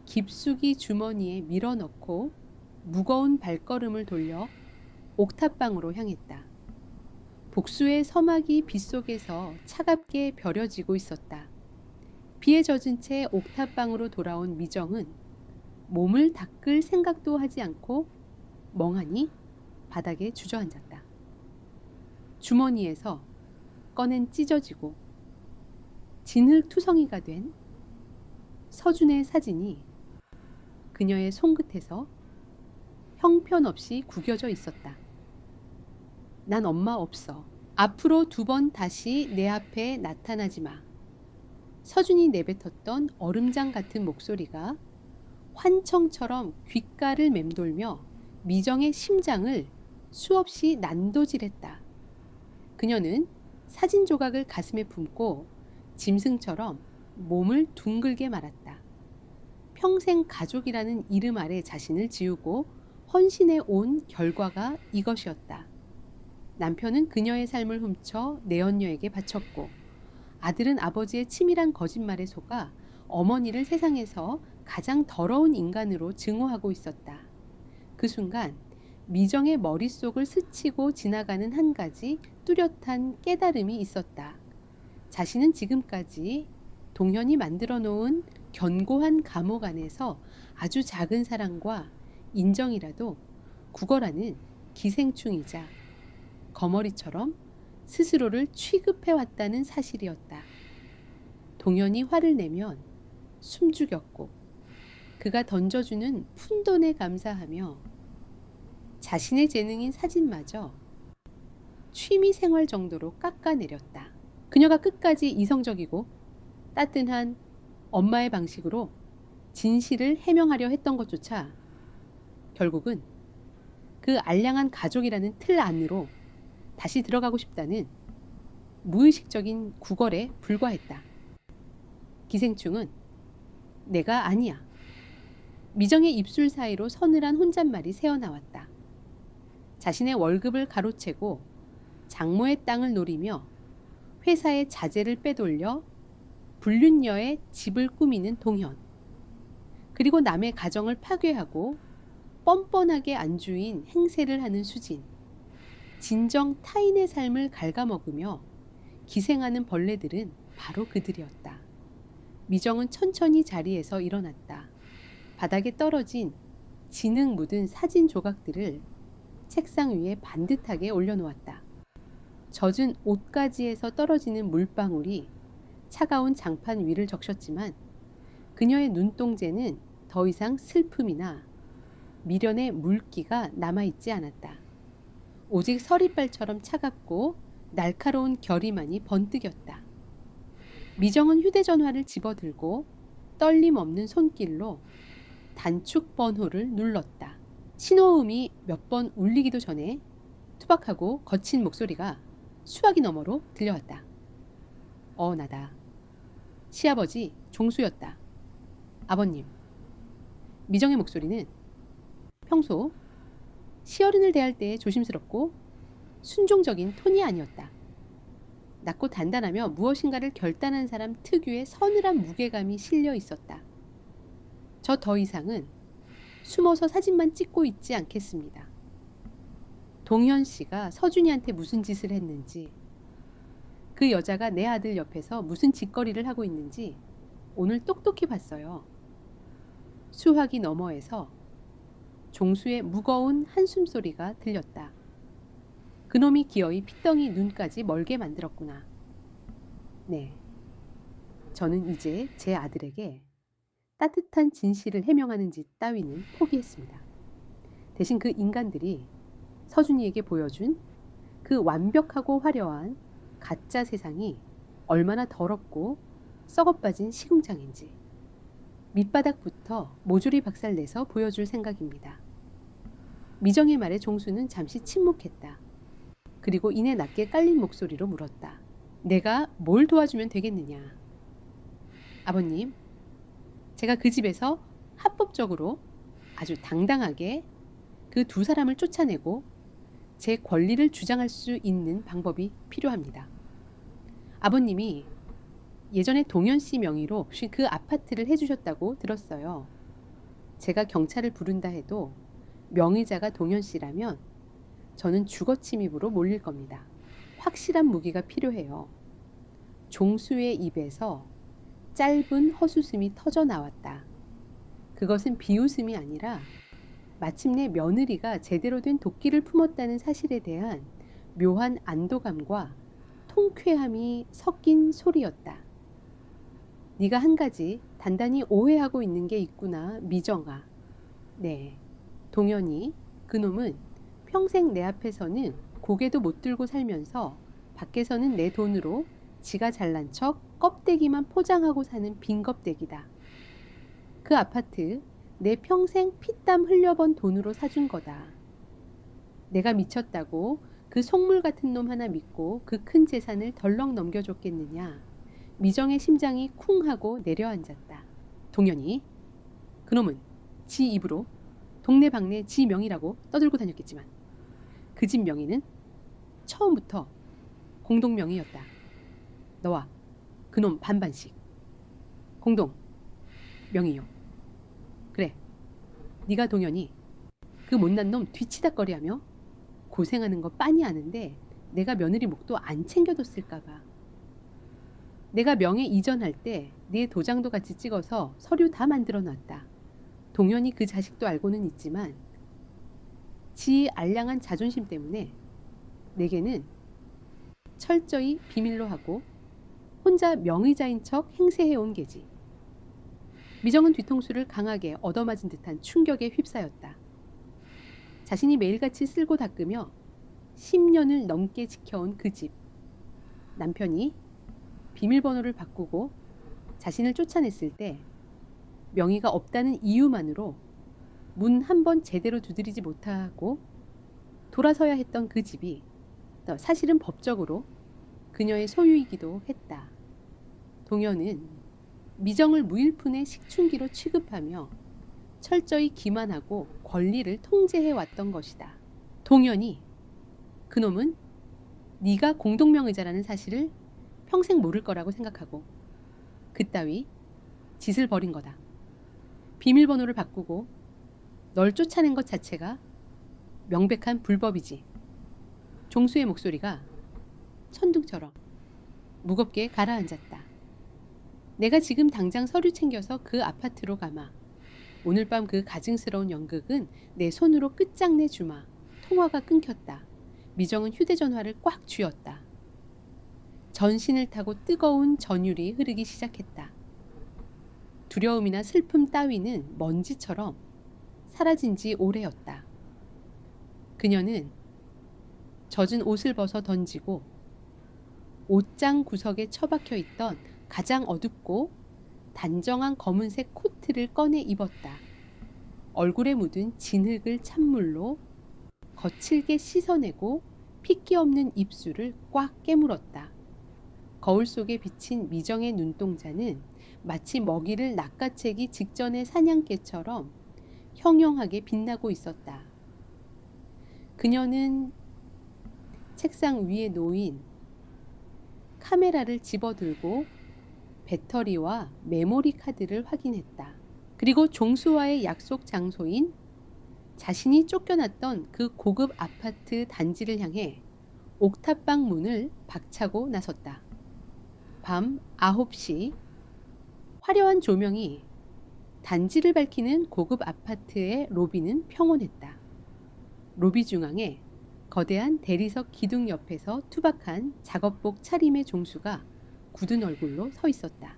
깊숙이 주머니에 밀어넣고 무거운 발걸음을 돌려 옥탑방으로 향했다. 복수의 서막이 빗속에서 차갑게 벼려지고 있었다. 비에 젖은 채 옥탑방으로 돌아온 미정은 몸을 닦을 생각도 하지 않고 멍하니 바닥에 주저앉았다. 주머니에서 꺼낸 찢어지고 진흙투성이가 된 서준의 사진이 그녀의 손끝에서 형편없이 구겨져 있었다. 난 엄마 없어. 앞으로 2번 다시 내 앞에 나타나지 마. 서준이 내뱉었던 얼음장 같은 목소리가 환청처럼 귓가를 맴돌며 미정의 심장을 수없이 난도질했다. 그녀는 사진 조각을 가슴에 품고 짐승처럼 몸을 둥글게 말았다. 평생 가족이라는 이름 아래 자신을 지우고 헌신해 온 결과가 이것이었다. 남편은 그녀의 삶을 훔쳐 내언녀에게 바쳤고 아들은 아버지의 치밀한 거짓말에 속아 어머니를 세상에서 가장 더러운 인간으로 증오하고 있었다. 그 순간 미정의 머릿속을 스치고 지나가는 한 가지 뚜렷한 깨달음이 있었다. 자신은 지금까지 동현이 만들어 놓은 견고한 감옥 안에서 아주 작은 사랑과 인정이라도 구걸하는 기생충이자 거머리처럼 스스로를 취급해왔다는 사실이었다. 동현이 화를 내면 숨죽였고 그가 던져주는 푼돈에 감사하며 자신의 재능인 사진마저 취미생활 정도로 깎아내렸다. 그녀가 끝까지 이성적이고 따뜻한 엄마의 방식으로 진실을 해명하려 했던 것조차 결국은 그 알량한 가족이라는 틀 안으로 다시 들어가고 싶다는 무의식적인 구걸에 불과했다. 기생충은 내가 아니야. 미정의 입술 사이로 서늘한 혼잣말이 새어나왔다. 자신의 월급을 가로채고 장모의 땅을 노리며 회사의 자재를 빼돌려 불륜녀의 집을 꾸미는 동현. 그리고 남의 가정을 파괴하고 뻔뻔하게 안주인 행세를 하는 수진. 진정 타인의 삶을 갉아먹으며 기생하는 벌레들은 바로 그들이었다. 미정은 천천히 자리에서 일어났다. 바닥에 떨어진 진흙 묻은 사진 조각들을 책상 위에 반듯하게 올려놓았다. 젖은 옷가지에서 떨어지는 물방울이 차가운 장판 위를 적셨지만 그녀의 눈동자는 더 이상 슬픔이나 미련의 물기가 남아있지 않았다. 오직 서리발처럼 차갑고 날카로운 결의만이 번뜩였다. 미정은 휴대전화를 집어들고 떨림 없는 손길로 단축 번호를 눌렀다. 신호음이 몇 번 울리기도 전에 투박하고 거친 목소리가 수화기 너머로 들려왔다. 나다. 시아버지 종수였다. 아버님. 미정의 목소리는 평소 시어른을 대할 때 조심스럽고 순종적인 톤이 아니었다. 낮고 단단하며 무엇인가를 결단한 사람 특유의 서늘한 무게감이 실려 있었다. 저 더 이상은 숨어서 사진만 찍고 있지 않겠습니다. 동현 씨가 서준이한테 무슨 짓을 했는지, 그 여자가 내 아들 옆에서 무슨 짓거리를 하고 있는지 오늘 똑똑히 봤어요. 수화기 너머에서 종수의 무거운 한숨 소리가 들렸다. 그놈이 기어이 핏덩이 눈까지 멀게 만들었구나. 네, 저는 이제 제 아들에게 따뜻한 진실을 해명하는 짓 따위는 포기했습니다. 대신 그 인간들이 서준이에게 보여준 그 완벽하고 화려한 가짜 세상이 얼마나 더럽고 썩어빠진 시궁창인지 밑바닥부터 모조리 박살내서 보여줄 생각입니다. 미정의 말에 종수는 잠시 침묵했다. 그리고 이내 낮게 깔린 목소리로 물었다. 내가 뭘 도와주면 되겠느냐? 아버님, 제가 그 집에서 합법적으로 아주 당당하게 그 두 사람을 쫓아내고 제 권리를 주장할 수 있는 방법이 필요합니다. 아버님이 예전에 동현 씨 명의로 혹시 그 아파트를 해주셨다고 들었어요. 제가 경찰을 부른다 해도 명의자가 동현 씨라면 저는 주거 침입으로 몰릴 겁니다. 확실한 무기가 필요해요. 종수의 입에서 짧은 헛웃음이 터져 나왔다. 그것은 비웃음이 아니라 마침내 며느리가 제대로 된 도끼를 품었다는 사실에 대한 묘한 안도감과 통쾌함이 섞인 소리였다. 네가 한 가지 단단히 오해하고 있는 게 있구나, 미정아. 네, 동현이 그놈은 평생 내 앞에서는 고개도 못 들고 살면서 밖에서는 내 돈으로 지가 잘난 척 껍데기만 포장하고 사는 빈껍데기다. 그 아파트 내 평생 피땀 흘려번 돈으로 사준 거다. 내가 미쳤다고 그 속물 같은 놈 하나 믿고 그 큰 재산을 덜렁 넘겨줬겠느냐. 미정의 심장이 쿵 하고 내려앉았다. 동현이 그놈은 지 입으로 동네 방네 지 명의라고 떠들고 다녔겠지만 그 집 명의는 처음부터 공동 명의였다. 너와 그놈 반반씩 공동 명의요. 그래, 네가 동현이 그 못난 놈 뒤치다꺼리하며 고생하는 거 빤히 아는데 내가 며느리 목도 안 챙겨뒀을까봐. 내가 명예 이전할 때 네 도장도 같이 찍어서 서류 다 만들어 놨다. 동현이 그 자식도 알고는 있지만 지 알량한 자존심 때문에 내게는 철저히 비밀로 하고 혼자 명의자인 척 행세해온 게지. 미정은 뒤통수를 강하게 얻어맞은 듯한 충격에 휩싸였다. 자신이 매일같이 쓸고 닦으며 10년을 넘게 지켜온 그 집. 남편이 비밀번호를 바꾸고 자신을 쫓아냈을 때 명의가 없다는 이유만으로 문 한 번 제대로 두드리지 못하고 돌아서야 했던 그 집이 사실은 법적으로 그녀의 소유이기도 했다. 동현은 미정을 무일푼의 식충기로 취급하며 철저히 기만하고 권리를 통제해왔던 것이다. 동현이 그놈은 네가 공동명의자라는 사실을 평생 모를 거라고 생각하고 그따위 짓을 벌인 거다. 비밀번호를 바꾸고 널 쫓아낸 것 자체가 명백한 불법이지. 종수의 목소리가 천둥처럼 무겁게 가라앉았다. 내가 지금 당장 서류 챙겨서 그 아파트로 가마. 오늘 밤 그 가증스러운 연극은 내 손으로 끝장내 주마. 통화가 끊겼다. 미정은 휴대전화를 꽉 쥐었다. 전신을 타고 뜨거운 전율이 흐르기 시작했다. 두려움이나 슬픔 따위는 먼지처럼 사라진 지 오래였다. 그녀는 젖은 옷을 벗어 던지고 옷장 구석에 처박혀 있던 가장 어둡고 단정한 검은색 코트를 꺼내 입었다. 얼굴에 묻은 진흙을 찬물로 거칠게 씻어내고 핏기 없는 입술을 꽉 깨물었다. 거울 속에 비친 미정의 눈동자는 마치 먹이를 낚아채기 직전의 사냥개처럼 형형하게 빛나고 있었다. 그녀는 책상 위에 놓인 카메라를 집어들고 배터리와 메모리 카드를 확인했다. 그리고 종수와의 약속 장소인 자신이 쫓겨났던 그 고급 아파트 단지를 향해 옥탑방 문을 박차고 나섰다. 밤 9시 화려한 조명이 단지를 밝히는 고급 아파트의 로비는 평온했다. 로비 중앙에 거대한 대리석 기둥 옆에서 투박한 작업복 차림의 종수가 굳은 얼굴로 서 있었다.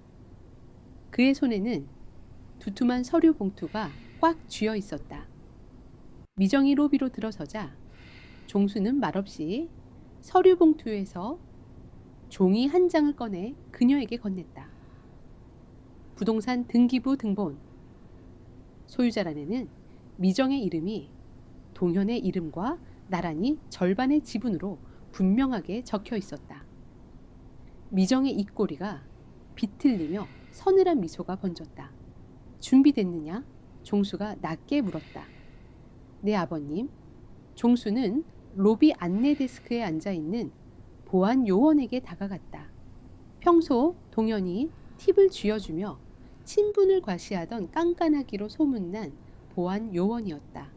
그의 손에는 두툼한 서류 봉투가 꽉 쥐어 있었다. 미정이 로비로 들어서자 종수는 말없이 서류 봉투에서 종이 한 장을 꺼내 그녀에게 건넸다. 부동산 등기부 등본. 소유자란에는 미정의 이름이 동현의 이름과 나란히 절반의 지분으로 분명하게 적혀 있었다. 미정의 입꼬리가 비틀리며 서늘한 미소가 번졌다. 준비됐느냐? 종수가 낮게 물었다. 네, 아버님. 종수는 로비 안내 데스크에 앉아있는 보안 요원에게 다가갔다. 평소 동현이 팁을 쥐어주며 친분을 과시하던 깐깐하기로 소문난 보안 요원이었다.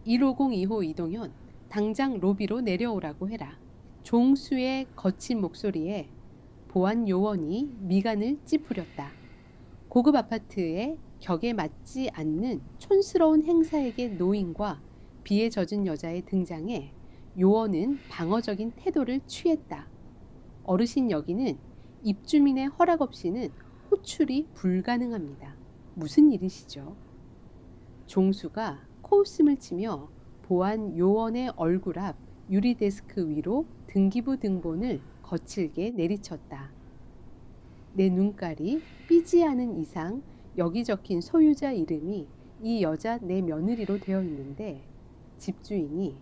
150 2호 이동현, 당장 로비로 내려오라고 해라. 종수의 거친 목소리에 보안 요원이 미간을 찌푸렸다. 고급 아파트에 격에 맞지 않는 촌스러운 행사에게 노인과 비에 젖은 여자의 등장에 요원은 방어적인 태도를 취했다. 어르신 여기는 입주민의 허락 없이는 호출이 불가능합니다. 무슨 일이시죠? 종수가 코웃음을 치며 보안 요원의 얼굴 앞 유리 데스크 위로 등기부 등본을 거칠게 내리쳤다. 내 눈깔이 삐지 않은 이상 여기 적힌 소유자 이름이 이 여자 내 며느리로 되어 있는데 집주인이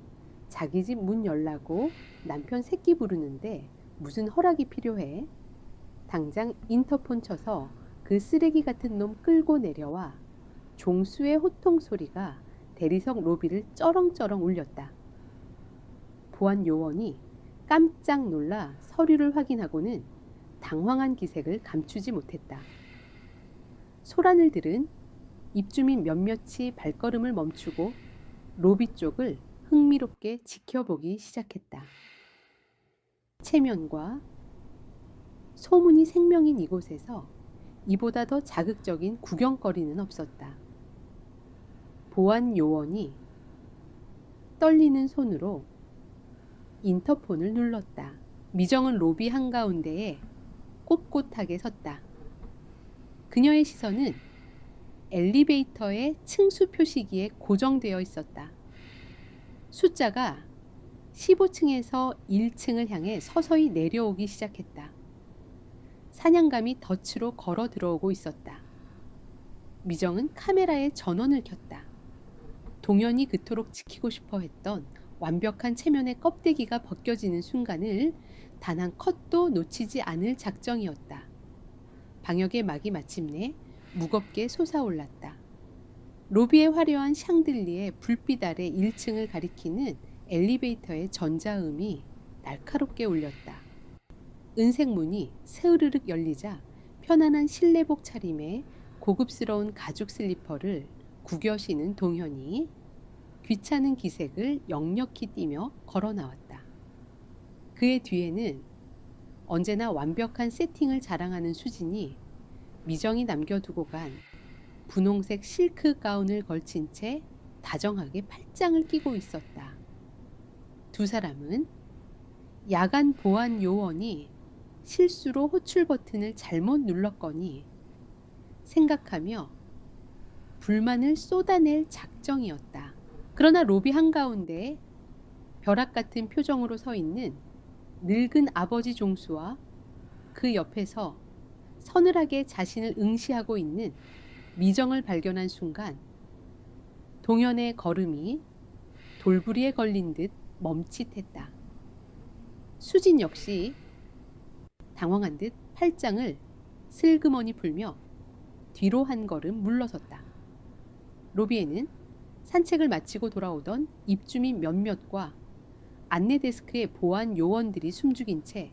자기 집 문 열라고 남편 새끼 부르는데 무슨 허락이 필요해? 당장 인터폰 쳐서 그 쓰레기 같은 놈 끌고 내려와. 종수의 호통 소리가 대리석 로비를 쩌렁쩌렁 울렸다. 보안 요원이 깜짝 놀라 서류를 확인하고는 당황한 기색을 감추지 못했다. 소란을 들은 입주민 몇몇이 발걸음을 멈추고 로비 쪽을 흥미롭게 지켜보기 시작했다. 체면과 소문이 생명인 이곳에서 이보다 더 자극적인 구경거리는 없었다. 보안 요원이 떨리는 손으로 인터폰을 눌렀다. 미정은 로비 한가운데에 꼿꼿하게 섰다. 그녀의 시선은 엘리베이터의 층수 표시기에 고정되어 있었다. 숫자가 15층에서 1층을 향해 서서히 내려오기 시작했다. 사냥감이 덫으로 걸어 들어오고 있었다. 미정은 카메라에 전원을 켰다. 동현이 그토록 지키고 싶어 했던 완벽한 체면의 껍데기가 벗겨지는 순간을 단 한 컷도 놓치지 않을 작정이었다. 방역의 막이 마침내 무겁게 솟아올랐다. 로비의 화려한 샹들리에 불빛 아래 1층을 가리키는 엘리베이터의 전자음이 날카롭게 울렸다. 은색 문이 스르륵 열리자 편안한 실내복 차림에 고급스러운 가죽 슬리퍼를 구겨 신은 동현이 귀찮은 기색을 역력히 띠며 걸어 나왔다. 그의 뒤에는 언제나 완벽한 세팅을 자랑하는 수진이 미정이 남겨두고 간 분홍색 실크 가운을 걸친 채 다정하게 팔짱을 끼고 있었다. 두 사람은 야간 보안 요원이 실수로 호출 버튼을 잘못 눌렀거니 생각하며 불만을 쏟아낼 작정이었다. 그러나 로비 한가운데 벼락 같은 표정으로 서 있는 늙은 아버지 종수와 그 옆에서 서늘하게 자신을 응시하고 있는 미정을 발견한 순간 동현의 걸음이 돌부리에 걸린 듯 멈칫했다. 수진 역시 당황한 듯 팔짱을 슬그머니 풀며 뒤로 한 걸음 물러섰다. 로비에는 산책을 마치고 돌아오던 입주민 몇몇과 안내 데스크의 보안 요원들이 숨죽인 채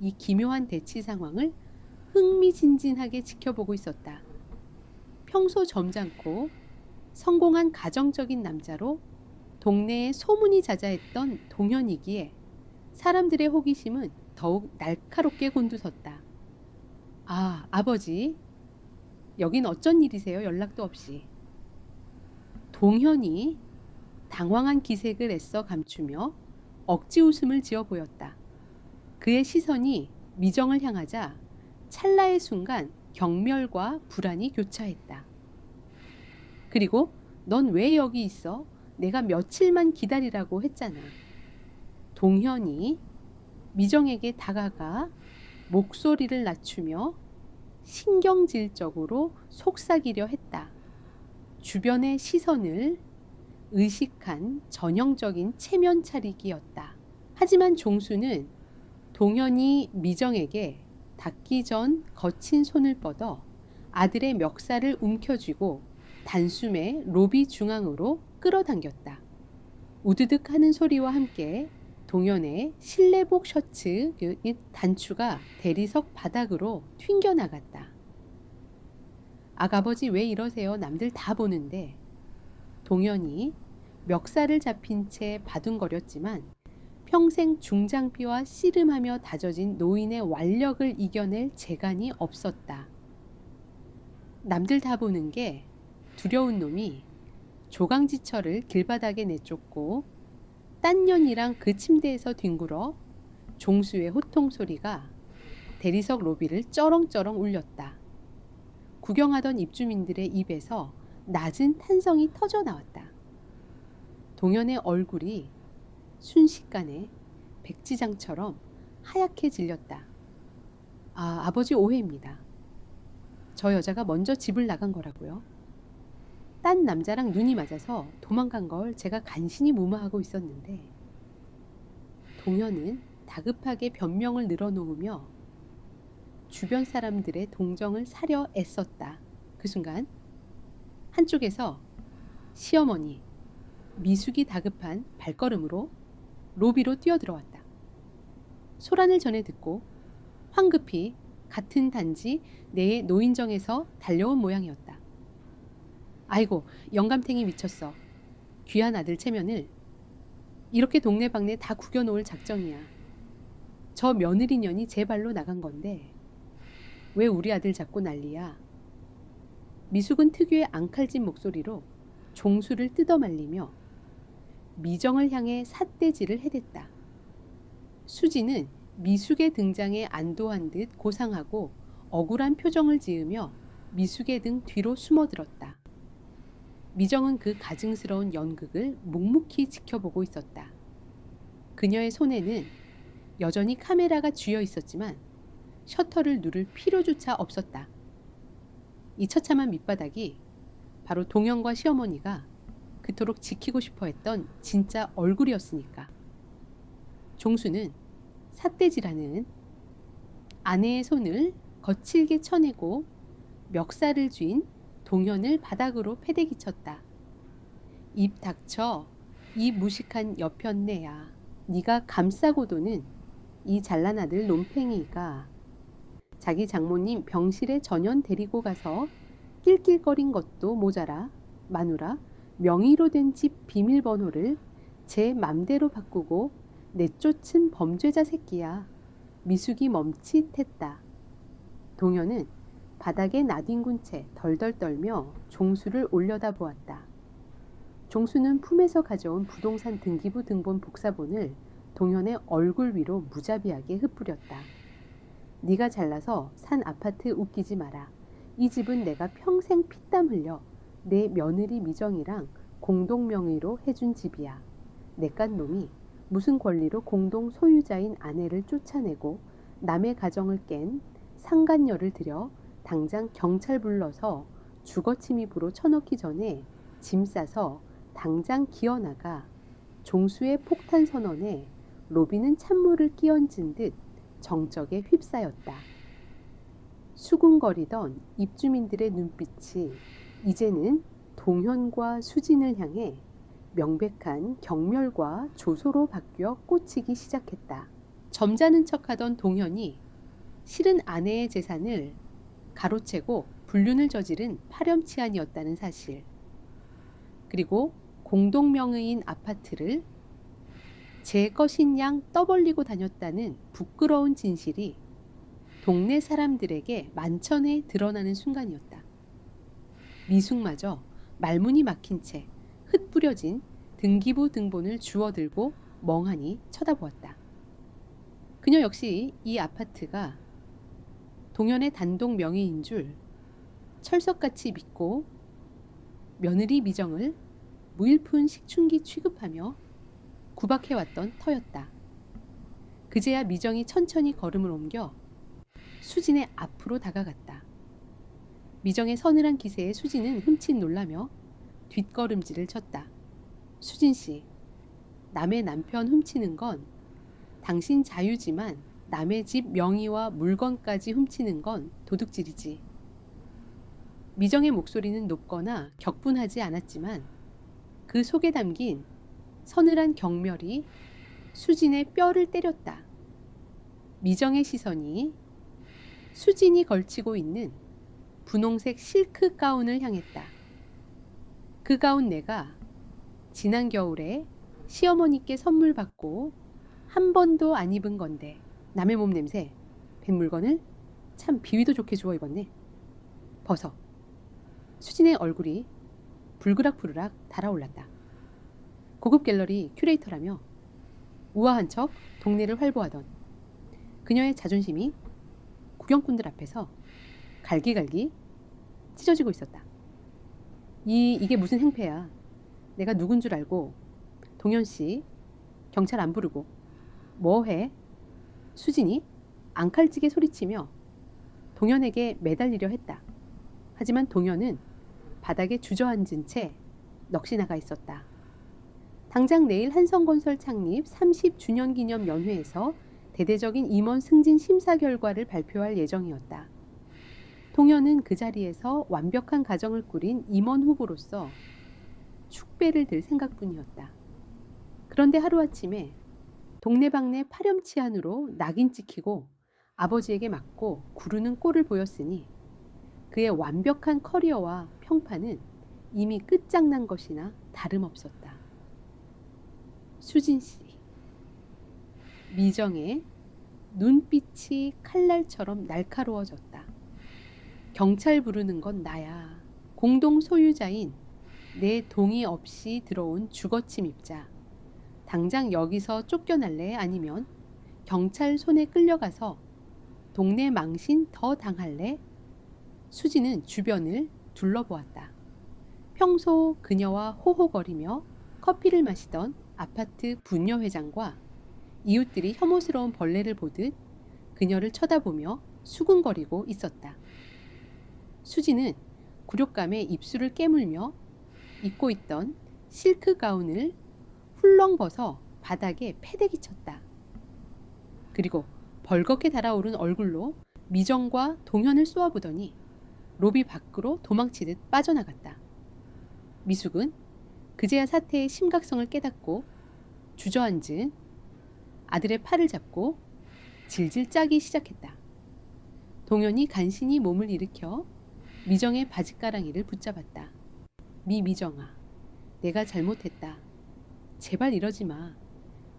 이 기묘한 대치 상황을 흥미진진하게 지켜보고 있었다. 평소 점잖고 성공한 가정적인 남자로 동네에 소문이 자자했던 동현이기에 사람들의 호기심은 더욱 날카롭게 곤두섰다. 아, 아버지, 여긴 어쩐 일이세요? 연락도 없이. 동현이 당황한 기색을 애써 감추며 억지 웃음을 지어 보였다. 그의 시선이 미정을 향하자 찰나의 순간 경멸과 불안이 교차했다. 그리고 넌 왜 여기 있어? 내가 며칠만 기다리라고 했잖아. 동현이 미정에게 다가가 목소리를 낮추며 신경질적으로 속삭이려 했다. 주변의 시선을 의식한 전형적인 체면 차리기였다. 하지만 종수는 동현이 미정에게 닿기 전 거친 손을 뻗어 아들의 멱살을 움켜쥐고 단숨에 로비 중앙으로 끌어당겼다. 우드득 하는 소리와 함께 동현의 실내복 셔츠 단추가 대리석 바닥으로 튕겨나갔다. 아가버지 왜 이러세요? 남들 다 보는데. 동현이 멱살을 잡힌 채 바둥거렸지만 평생 중장비와 씨름하며 다져진 노인의 완력을 이겨낼 재간이 없었다. 남들 다 보는 게 두려운 놈이 조강지처를 길바닥에 내쫓고 딴 년이랑 그 침대에서 뒹굴어 종수의 호통 소리가 대리석 로비를 쩌렁쩌렁 울렸다. 구경하던 입주민들의 입에서 낮은 탄성이 터져 나왔다. 동현의 얼굴이 순식간에 백지장처럼 하얗게 질렸다. 아버지 오해입니다. 저 여자가 먼저 집을 나간 거라고요. 딴 남자랑 눈이 맞아서 도망간 걸 제가 간신히 무마하고 있었는데 동현은 다급하게 변명을 늘어놓으며 주변 사람들의 동정을 사려 애썼다. 그 순간 한쪽에서 시어머니 미숙이 다급한 발걸음으로 로비로 뛰어들어왔다. 소란을 전해 듣고 황급히 같은 단지 내의 노인정에서 달려온 모양이었다. 아이고, 영감탱이 미쳤어. 귀한 아들 체면을 이렇게 동네방네 다 구겨놓을 작정이야. 저 며느리년이 제 발로 나간 건데 왜 우리 아들 잡고 난리야. 미숙은 특유의 앙칼진 목소리로 종수를 뜯어말리며 미정을 향해 삿대질을 해댔다. 수지는 미숙의 등장에 안도한 듯 고상하고 억울한 표정을 지으며 미숙의 등 뒤로 숨어들었다. 미정은 그 가증스러운 연극을 묵묵히 지켜보고 있었다. 그녀의 손에는 여전히 카메라가 쥐어 있었지만 셔터를 누를 필요조차 없었다. 이 처참한 밑바닥이 바로 동현과 시어머니가 그토록 지키고 싶어 했던 진짜 얼굴이었으니까. 종수는 삿대질하는 아내의 손을 거칠게 쳐내고 멱살을 쥔 동현을 바닥으로 패대기 쳤다. 입 닥쳐, 이 무식한 여편네야. 네가 감싸고 도는 이 잘난 아들 논팽이가 자기 장모님 병실에 전연 데리고 가서 낄낄거린 것도 모자라 마누라 명의로 된 집 비밀번호를 제 맘대로 바꾸고 내쫓은 범죄자 새끼야. 미숙이 멈칫했다. 동현은 바닥에 나뒹군 채 덜덜 떨며 종수를 올려다보았다. 종수는 품에서 가져온 부동산 등기부 등본 복사본을 동현의 얼굴 위로 무자비하게 흩뿌렸다. 네가 잘나서 산 아파트 웃기지 마라. 이 집은 내가 평생 피땀 흘려 내 며느리 미정이랑 공동 명의로 해준 집이야. 내깟 놈이 무슨 권리로 공동 소유자인 아내를 쫓아내고 남의 가정을 깬 상간녀를 들여 당장 경찰 불러서 주거침입으로 쳐넣기 전에 짐 싸서 당장 기어나가. 종수의 폭탄 선언에 로비는 찬물을 끼얹은 듯 정적에 휩싸였다. 수군거리던 입주민들의 눈빛이 이제는 동현과 수진을 향해 명백한 경멸과 조소로 바뀌어 꽂히기 시작했다. 점잖은 척하던 동현이 실은 아내의 재산을 가로채고 불륜을 저지른 파렴치한이었다는 사실, 그리고 공동명의인 아파트를 제 것인 양 떠벌리고 다녔다는 부끄러운 진실이 동네 사람들에게 만천에 드러나는 순간이었다. 미숙마저 말문이 막힌 채 흩뿌려진 등기부 등본을 주워들고 멍하니 쳐다보았다. 그녀 역시 이 아파트가 동현의 단독 명의인 줄 철석같이 믿고 며느리 미정을 무일푼 식충기 취급하며 구박해왔던 터였다. 그제야 미정이 천천히 걸음을 옮겨 수진의 앞으로 다가갔다. 미정의 서늘한 기세에 수진은 흠칫 놀라며 뒷걸음질을 쳤다. 수진씨, 남의 남편 훔치는 건 당신 자유지만 남의 집 명의와 물건까지 훔치는 건 도둑질이지. 미정의 목소리는 높거나 격분하지 않았지만 그 속에 담긴 서늘한 경멸이 수진의 뼈를 때렸다. 미정의 시선이 수진이 걸치고 있는 분홍색 실크 가운을 향했다. 그 가운 내가 지난 겨울에 시어머니께 선물 받고 한 번도 안 입은 건데 남의 몸 냄새, 백 물건을 참 비위도 좋게 주워 입었네. 벗어. 수진의 얼굴이 불그락불그락 달아올랐다. 고급 갤러리 큐레이터라며 우아한 척 동네를 활보하던 그녀의 자존심이 구경꾼들 앞에서 갈기갈기 찢어지고 있었다. 이게 무슨 행패야. 내가 누군 줄 알고 동현씨 경찰 안 부르고 뭐해? 수진이 앙칼지게 소리치며 동현에게 매달리려 했다. 하지만 동현은 바닥에 주저앉은 채 넋이 나가 있었다. 당장 내일 한성건설 창립 30주년 기념 연회에서 대대적인 임원 승진 심사 결과를 발표할 예정이었다. 동현은 그 자리에서 완벽한 가정을 꾸린 임원 후보로서 축배를 들 생각뿐이었다. 그런데 하루아침에 동네방네 파렴치한으로 낙인 찍히고 아버지에게 맞고 구르는 꼴을 보였으니 그의 완벽한 커리어와 평판은 이미 끝장난 것이나 다름없었다. 수진 씨. 미정의 눈빛이 칼날처럼 날카로워졌다. 경찰 부르는 건 나야. 공동 소유자인 내 동의 없이 들어온 주거침입자. 당장 여기서 쫓겨날래? 아니면 경찰 손에 끌려가서 동네 망신 더 당할래? 수지는 주변을 둘러보았다. 평소 그녀와 호호거리며 커피를 마시던 아파트 부녀회장과 이웃들이 혐오스러운 벌레를 보듯 그녀를 쳐다보며 수군거리고 있었다. 수지는 굴욕감에 입술을 깨물며 입고 있던 실크 가운을 훌렁 벗어 바닥에 패대기 쳤다. 그리고 벌겋게 달아오른 얼굴로 미정과 동현을 쏘아보더니 로비 밖으로 도망치듯 빠져나갔다. 미숙은 그제야 사태의 심각성을 깨닫고 주저앉은 아들의 팔을 잡고 질질 짜기 시작했다. 동현이 간신히 몸을 일으켜 미정의 바짓가랑이를 붙잡았다. 미정아, 내가 잘못했다. 제발 이러지 마.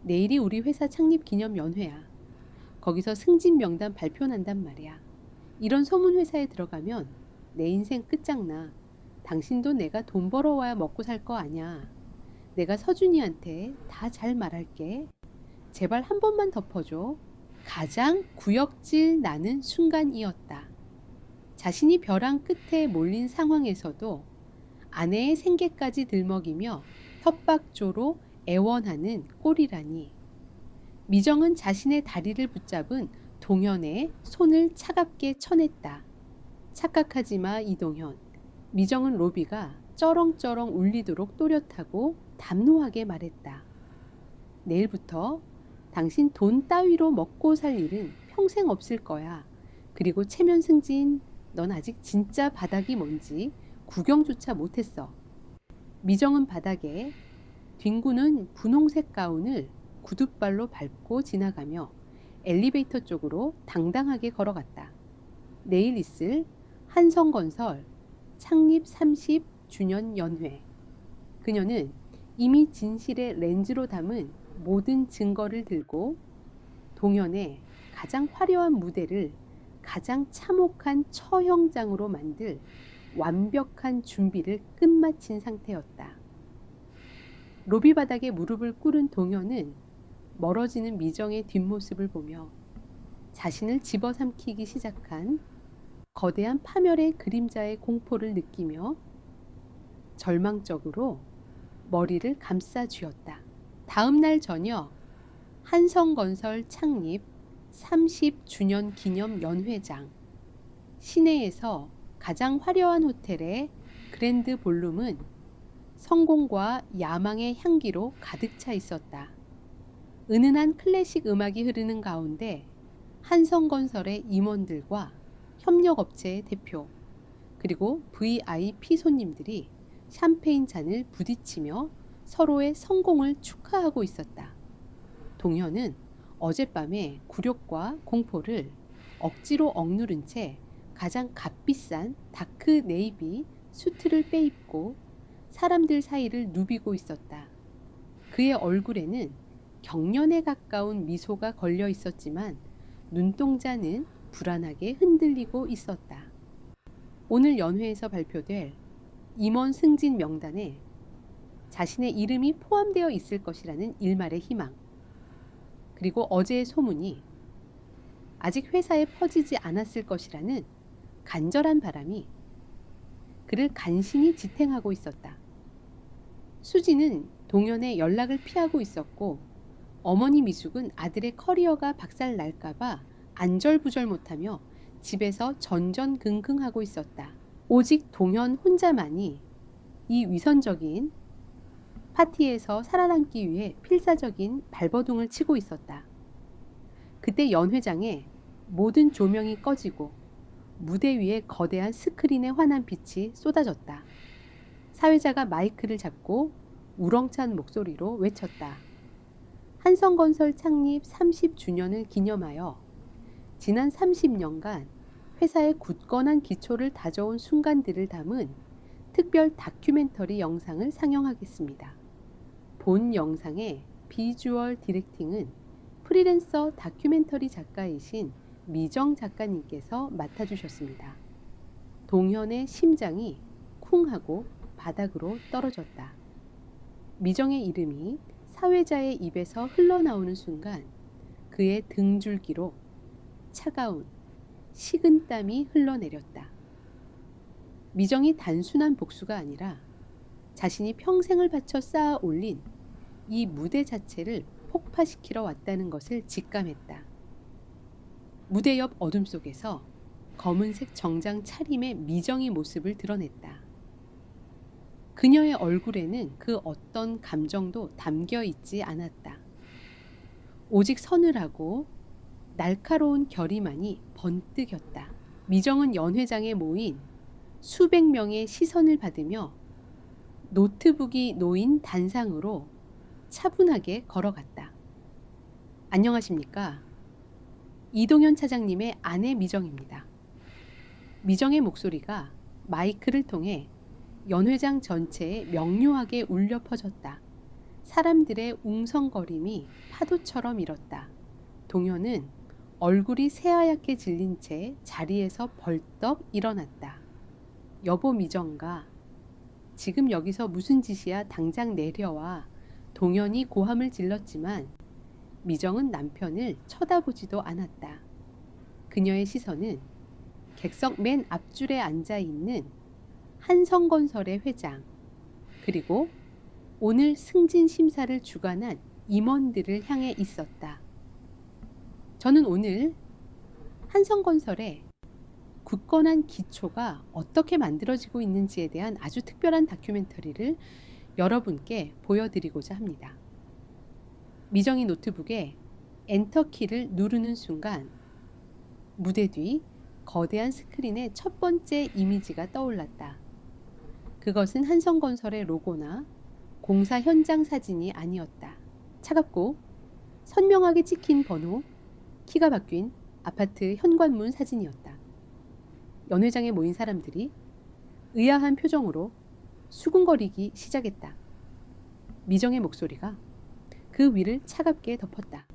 내일이 우리 회사 창립 기념 연회야. 거기서 승진 명단 발표난단 말이야. 이런 소문 회사에 들어가면 내 인생 끝장나. 당신도 내가 돈 벌어와야 먹고 살 거 아냐. 내가 서준이한테 다 잘 말할게. 제발 한 번만 덮어줘. 가장 구역질 나는 순간이었다. 자신이 벼랑 끝에 몰린 상황에서도 아내의 생계까지 들먹이며 협박조로 애원하는 꼴이라니. 미정은 자신의 다리를 붙잡은 동현의 손을 차갑게 쳐냈다. 착각하지 마, 이동현. 미정은 로비가 쩌렁쩌렁 울리도록 또렷하고 담노하게 말했다. 내일부터 당신 돈 따위로 먹고 살 일은 평생 없을 거야. 그리고 체면 승진, 넌 아직 진짜 바닥이 뭔지 구경조차 못했어. 미정은 바닥에 뒹구는 분홍색 가운을 구둣발로 밟고 지나가며 엘리베이터 쪽으로 당당하게 걸어갔다. 내일 있을 한성건설 창립 30주년 연회. 그녀는 이미 진실의 렌즈로 담은 모든 증거를 들고 동현의 가장 화려한 무대를 가장 참혹한 처형장으로 만들 완벽한 준비를 끝마친 상태였다. 로비 바닥에 무릎을 꿇은 동현은 멀어지는 미정의 뒷모습을 보며 자신을 집어삼키기 시작한 거대한 파멸의 그림자의 공포를 느끼며 절망적으로 머리를 감싸 쥐었다. 다음 날 저녁 한성건설 창립 30주년 기념 연회장. 시내에서 가장 화려한 호텔의 그랜드 볼룸은 성공과 야망의 향기로 가득 차 있었다. 은은한 클래식 음악이 흐르는 가운데 한성건설의 임원들과 협력업체의 대표, 그리고 VIP 손님들이 샴페인 잔을 부딪히며 서로의 성공을 축하하고 있었다. 동현은 어젯밤의 굴욕과 공포를 억지로 억누른 채 가장 값비싼 다크 네이비 수트를 빼입고 사람들 사이를 누비고 있었다. 그의 얼굴에는 경련에 가까운 미소가 걸려 있었지만 눈동자는 불안하게 흔들리고 있었다. 오늘 연회에서 발표될 임원 승진 명단에 자신의 이름이 포함되어 있을 것이라는 일말의 희망, 그리고 어제의 소문이 아직 회사에 퍼지지 않았을 것이라는 간절한 바람이 그를 간신히 지탱하고 있었다. 수지는 동현의 연락을 피하고 있었고 어머니 미숙은 아들의 커리어가 박살 날까봐 안절부절 못하며 집에서 전전긍긍하고 있었다. 오직 동현 혼자만이 이 위선적인 파티에서 살아남기 위해 필사적인 발버둥을 치고 있었다. 그때 연회장에 모든 조명이 꺼지고 무대 위에 거대한 스크린에 환한 빛이 쏟아졌다. 사회자가 마이크를 잡고 우렁찬 목소리로 외쳤다. 한성건설 창립 30주년을 기념하여 지난 30년간 회사의 굳건한 기초를 다져온 순간들을 담은 특별 다큐멘터리 영상을 상영하겠습니다. 본 영상의 비주얼 디렉팅은 프리랜서 다큐멘터리 작가이신 미정 작가님께서 맡아주셨습니다. 동현의 심장이 쿵 하고 바닥으로 떨어졌다. 미정의 이름이 사회자의 입에서 흘러나오는 순간 그의 등줄기로 차가운 식은땀이 흘러내렸다. 미정이 단순한 복수가 아니라 자신이 평생을 바쳐 쌓아 올린 이 무대 자체를 폭파시키러 왔다는 것을 직감했다. 무대 옆 어둠 속에서 검은색 정장 차림의 미정의 모습을 드러냈다. 그녀의 얼굴에는 그 어떤 감정도 담겨 있지 않았다. 오직 서늘하고 날카로운 결의만이 번뜩였다. 미정은 연회장에 모인 수백 명의 시선을 받으며 노트북이 놓인 단상으로 차분하게 걸어갔다. 안녕하십니까? 이동현 차장님의 아내 미정입니다. 미정의 목소리가 마이크를 통해 연회장 전체에 명료하게 울려 퍼졌다. 사람들의 웅성거림이 파도처럼 일었다. 동현은 얼굴이 새하얗게 질린 채 자리에서 벌떡 일어났다. 여보 미정가, 지금 여기서 무슨 짓이야? 당장 내려와. 동현이 고함을 질렀지만 미정은 남편을 쳐다보지도 않았다. 그녀의 시선은 객석 맨 앞줄에 앉아있는 한성건설의 회장, 그리고 오늘 승진 심사를 주관한 임원들을 향해 있었다. 저는 오늘 한성건설의 굳건한 기초가 어떻게 만들어지고 있는지에 대한 아주 특별한 다큐멘터리를 여러분께 보여드리고자 합니다. 미정이 노트북에 엔터키를 누르는 순간 무대 뒤 거대한 스크린에 첫 번째 이미지가 떠올랐다. 그것은 한성건설의 로고나 공사 현장 사진이 아니었다. 차갑고 선명하게 찍힌 번호, 키가 바뀐 아파트 현관문 사진이었다. 연회장에 모인 사람들이 의아한 표정으로 수군거리기 시작했다. 미정의 목소리가 그 위를 차갑게 덮었다.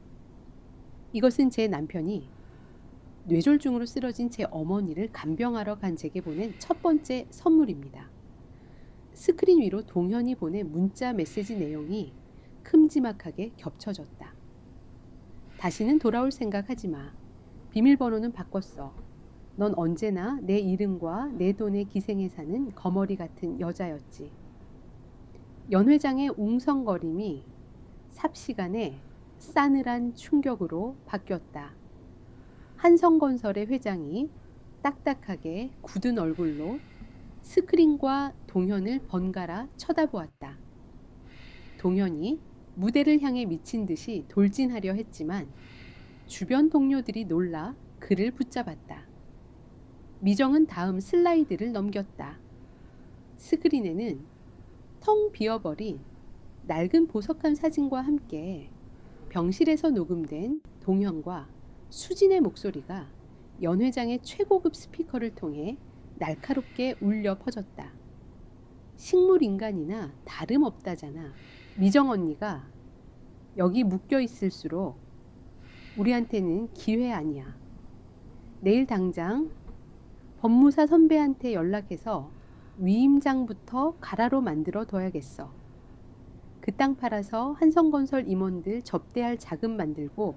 이것은 제 남편이 뇌졸중으로 쓰러진 제 어머니를 간병하러 간 제게 보낸 첫 번째 선물입니다. 스크린 위로 동현이 보낸 문자 메시지 내용이 큼지막하게 겹쳐졌다. 다시는 돌아올 생각하지 마. 비밀번호는 바꿨어. 넌 언제나 내 이름과 내 돈에 기생해 사는 거머리 같은 여자였지. 연회장의 웅성거림이 삽시간에 싸늘한 충격으로 바뀌었다. 한성건설의 회장이 딱딱하게 굳은 얼굴로 스크린과 동현을 번갈아 쳐다보았다. 동현이 무대를 향해 미친 듯이 돌진하려 했지만 주변 동료들이 놀라 그를 붙잡았다. 미정은 다음 슬라이드를 넘겼다. 스크린에는 텅 비어버린 낡은 보석함 사진과 함께 병실에서 녹음된 동현과 수진의 목소리가 연회장의 최고급 스피커를 통해 날카롭게 울려 퍼졌다. 식물인간이나 다름없다잖아. 미정 언니가 여기 묶여 있을수록 우리한테는 기회 아니야. 내일 당장 법무사 선배한테 연락해서 위임장부터 가라로 만들어 둬야겠어. 그 땅 팔아서 한성건설 임원들 접대할 자금 만들고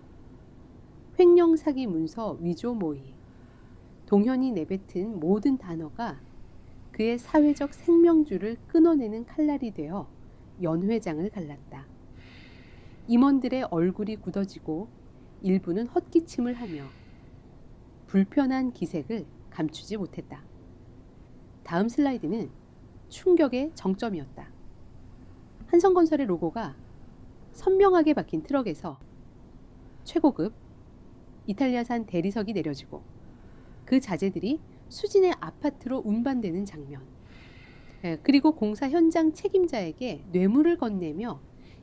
횡령 사기 문서 위조 모의. 동현이 내뱉은 모든 단어가 그의 사회적 생명줄을 끊어내는 칼날이 되어 연회장을 갈랐다. 임원들의 얼굴이 굳어지고 일부는 헛기침을 하며 불편한 기색을 감추지 못했다. 다음 슬라이드는 충격의 정점이었다. 한성건설의 로고가 선명하게 박힌 트럭에서 최고급 이탈리아산 대리석이 내려지고 그 자재들이 수진의 아파트로 운반되는 장면. 그리고 공사 현장 책임자에게 뇌물을 건네며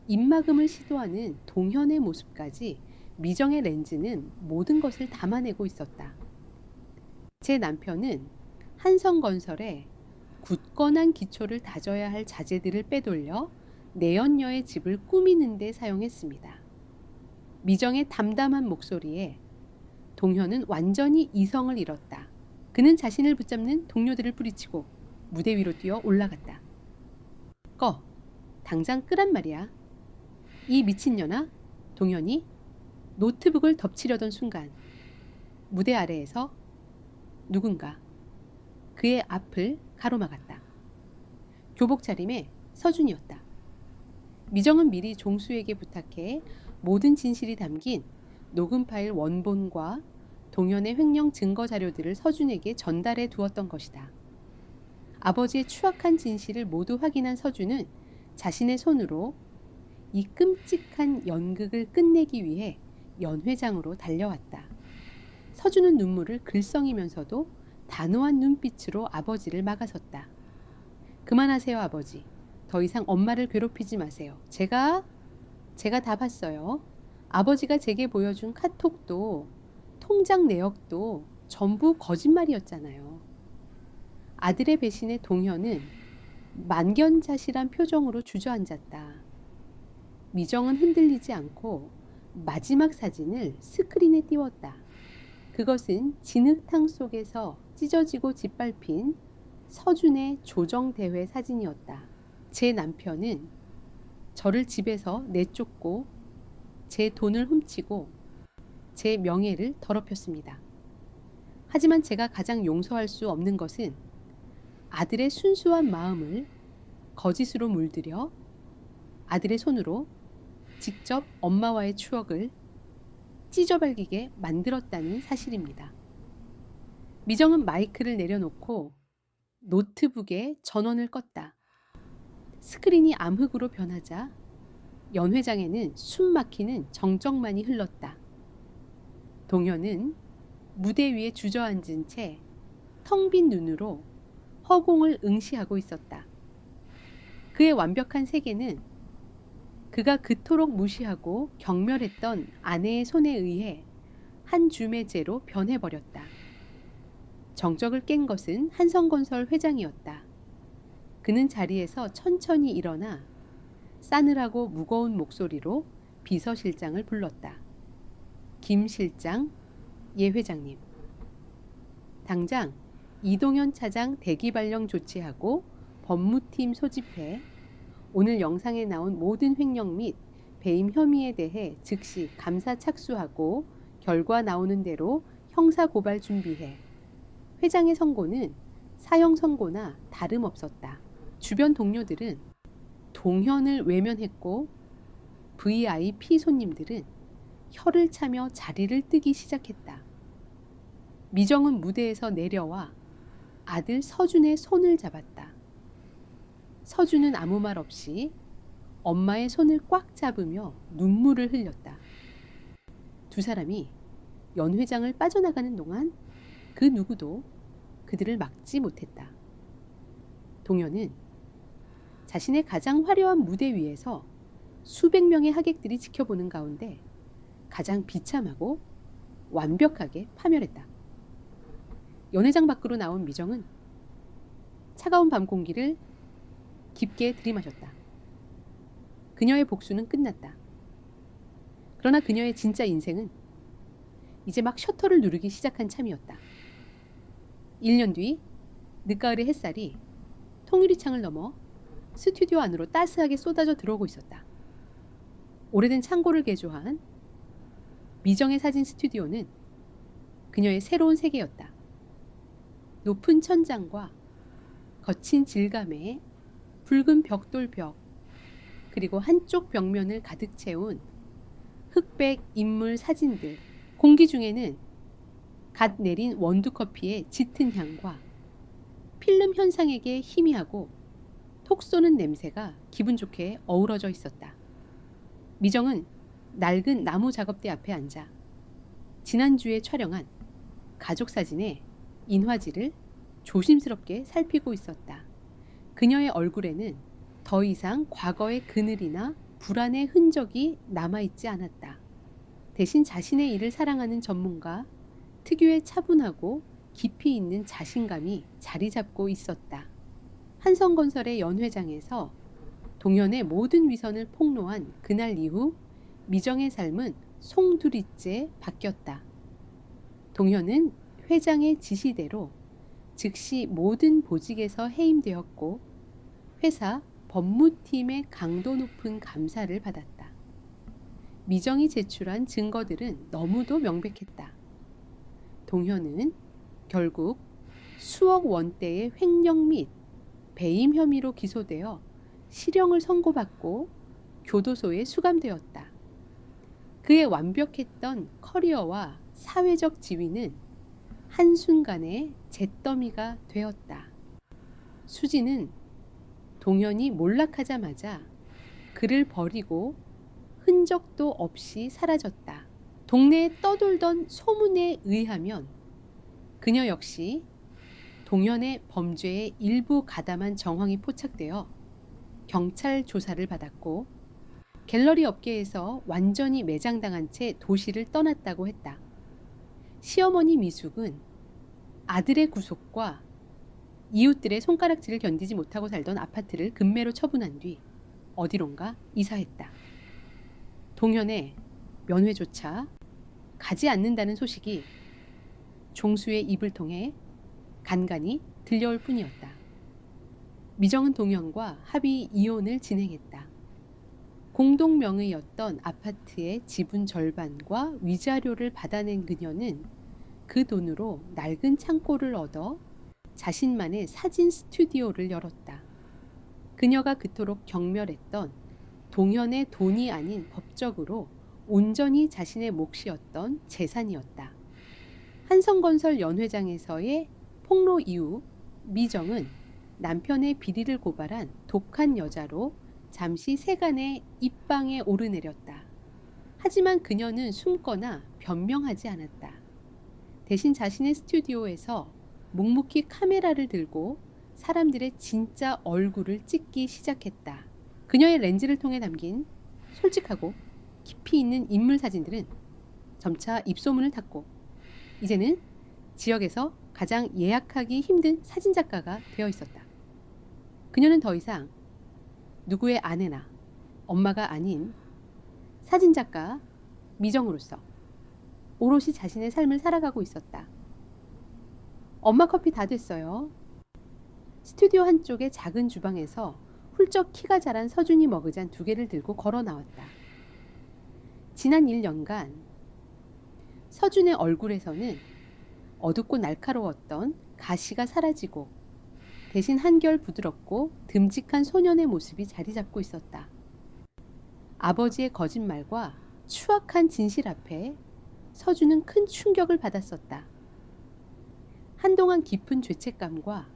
입막음을 시도하는 동현의 모습까지 미정의 렌즈는 모든 것을 담아내고 있었다. 제 남편은 한성건설에 굳건한 기초를 다져야 할 자재들을 빼돌려 내연녀의 집을 꾸미는 데 사용했습니다. 미정의 담담한 목소리에 동현은 완전히 이성을 잃었다. 그는 자신을 붙잡는 동료들을 뿌리치고 무대 위로 뛰어 올라갔다. 꺼! 당장 끄란 말이야. 이 미친년아! 동현이 노트북을 덮치려던 순간 무대 아래에서 누군가 그의 앞을 가로막았다. 교복 차림의 서준이었다. 미정은 미리 종수에게 부탁해 모든 진실이 담긴 녹음 파일 원본과 동현의 횡령 증거 자료들을 서준에게 전달해 두었던 것이다. 아버지의 추악한 진실을 모두 확인한 서준은 자신의 손으로 이 끔찍한 연극을 끝내기 위해 연회장으로 달려왔다. 서준은 눈물을 글썽이면서도 단호한 눈빛으로 아버지를 막아섰다. 그만하세요, 아버지. 더 이상 엄마를 괴롭히지 마세요. 제가 다 봤어요. 아버지가 제게 보여준 카톡도 통장 내역도 전부 거짓말이었잖아요. 아들의 배신에 동현은 만견자실한 표정으로 주저앉았다. 미정은 흔들리지 않고 마지막 사진을 스크린에 띄웠다. 그것은 진흙탕 속에서 찢어지고 짓밟힌 서준의 조정대회 사진이었다. 제 남편은 저를 집에서 내쫓고 제 돈을 훔치고 제 명예를 더럽혔습니다. 하지만 제가 가장 용서할 수 없는 것은 아들의 순수한 마음을 거짓으로 물들여 아들의 손으로 직접 엄마와의 추억을 찢어발기게 만들었다는 사실입니다. 미정은 마이크를 내려놓고 노트북에 전원을 껐다. 스크린이 암흑으로 변하자 연회장에는 숨 막히는 정적만이 흘렀다. 동현은 무대 위에 주저앉은 채 텅 빈 눈으로 허공을 응시하고 있었다. 그의 완벽한 세계는 그가 그토록 무시하고 경멸했던 아내의 손에 의해 한 줌의 재로 변해버렸다. 정적을 깬 것은 한성건설 회장이었다. 그는 자리에서 천천히 일어나 싸늘하고 무거운 목소리로 비서실장을 불렀다. 김 실장, 예 회장님. 당장 이동현 차장 대기 발령 조치하고 법무팀 소집해 오늘 영상에 나온 모든 횡령 및 배임 혐의에 대해 즉시 감사 착수하고 결과 나오는 대로 형사 고발 준비해. 회장의 선고는 사형 선고나 다름없었다. 주변 동료들은 동현을 외면했고 VIP 손님들은 혀를 차며 자리를 뜨기 시작했다. 미정은 무대에서 내려와 아들 서준의 손을 잡았다. 서준은 아무 말 없이 엄마의 손을 꽉 잡으며 눈물을 흘렸다. 두 사람이 연회장을 빠져나가는 동안 그 누구도 그들을 막지 못했다. 동현은 자신의 가장 화려한 무대 위에서 수백 명의 하객들이 지켜보는 가운데 가장 비참하고 완벽하게 파멸했다. 연회장 밖으로 나온 미정은 차가운 밤 공기를 깊게 들이마셨다. 그녀의 복수는 끝났다. 그러나 그녀의 진짜 인생은 이제 막 셔터를 누르기 시작한 참이었다. 1년 뒤 늦가을의 햇살이 통유리창을 넘어 스튜디오 안으로 따스하게 쏟아져 들어오고 있었다. 오래된 창고를 개조한 미정의 사진 스튜디오는 그녀의 새로운 세계였다. 높은 천장과 거친 질감의 붉은 벽돌벽, 그리고 한쪽 벽면을 가득 채운 흑백 인물 사진들, 공기 중에는 갓 내린 원두커피의 짙은 향과 필름 현상에게 희미하고 톡 쏘는 냄새가 기분 좋게 어우러져 있었다. 미정은 낡은 나무 작업대 앞에 앉아 지난주에 촬영한 가족 사진의 인화지를 조심스럽게 살피고 있었다. 그녀의 얼굴에는 더 이상 과거의 그늘이나 불안의 흔적이 남아있지 않았다. 대신 자신의 일을 사랑하는 전문가 특유의 차분하고 깊이 있는 자신감이 자리 잡고 있었다. 한성건설의 연회장에서 동현의 모든 위선을 폭로한 그날 이후 미정의 삶은 송두리째 바뀌었다. 동현은 회장의 지시대로 즉시 모든 보직에서 해임되었고 회사 법무팀의 강도 높은 감사를 받았다. 미정이 제출한 증거들은 너무도 명백했다. 동현은 결국 수억 원대의 횡령 및 배임 혐의로 기소되어 실형을 선고받고 교도소에 수감되었다. 그의 완벽했던 커리어와 사회적 지위는 한순간에 잿더미가 되었다. 수지는 동현이 몰락하자마자 그를 버리고 흔적도 없이 사라졌다. 동네에 떠돌던 소문에 의하면 그녀 역시 동현의 범죄에 일부 가담한 정황이 포착되어 경찰 조사를 받았고 갤러리 업계에서 완전히 매장당한 채 도시를 떠났다고 했다. 시어머니 미숙은 아들의 구속과 이웃들의 손가락질을 견디지 못하고 살던 아파트를 급매로 처분한 뒤 어디론가 이사했다. 동현의 면회조차 가지 않는다는 소식이 종수의 입을 통해 간간히 들려올 뿐이었다. 미정은 동현과 합의 이혼을 진행했다. 공동명의였던 아파트의 지분 절반과 위자료를 받아낸 그녀는 그 돈으로 낡은 창고를 얻어 자신만의 사진 스튜디오를 열었다. 그녀가 그토록 경멸했던 동현의 돈이 아닌 법적으로 온전히 자신의 몫이었던 재산이었다. 한성건설 연회장에서의 폭로 이후 미정은 남편의 비리를 고발한 독한 여자로 잠시 세간의 입방에 오르내렸다. 하지만 그녀는 숨거나 변명하지 않았다. 대신 자신의 스튜디오에서 묵묵히 카메라를 들고 사람들의 진짜 얼굴을 찍기 시작했다. 그녀의 렌즈를 통해 담긴 솔직하고 깊이 있는 인물 사진들은 점차 입소문을 탔고 이제는 지역에서 가장 예약하기 힘든 사진작가가 되어 있었다. 그녀는 더 이상 누구의 아내나 엄마가 아닌 사진작가 미정으로서 오롯이 자신의 삶을 살아가고 있었다. 엄마 커피 다 됐어요. 스튜디오 한쪽의 작은 주방에서 훌쩍 키가 자란 서준이 머그잔 2개를 들고 걸어 나왔다. 지난 1년간 서준의 얼굴에서는 어둡고 날카로웠던 가시가 사라지고 대신 한결 부드럽고 듬직한 소년의 모습이 자리 잡고 있었다. 아버지의 거짓말과 추악한 진실 앞에 서준은 큰 충격을 받았었다. 한동안 깊은 죄책감과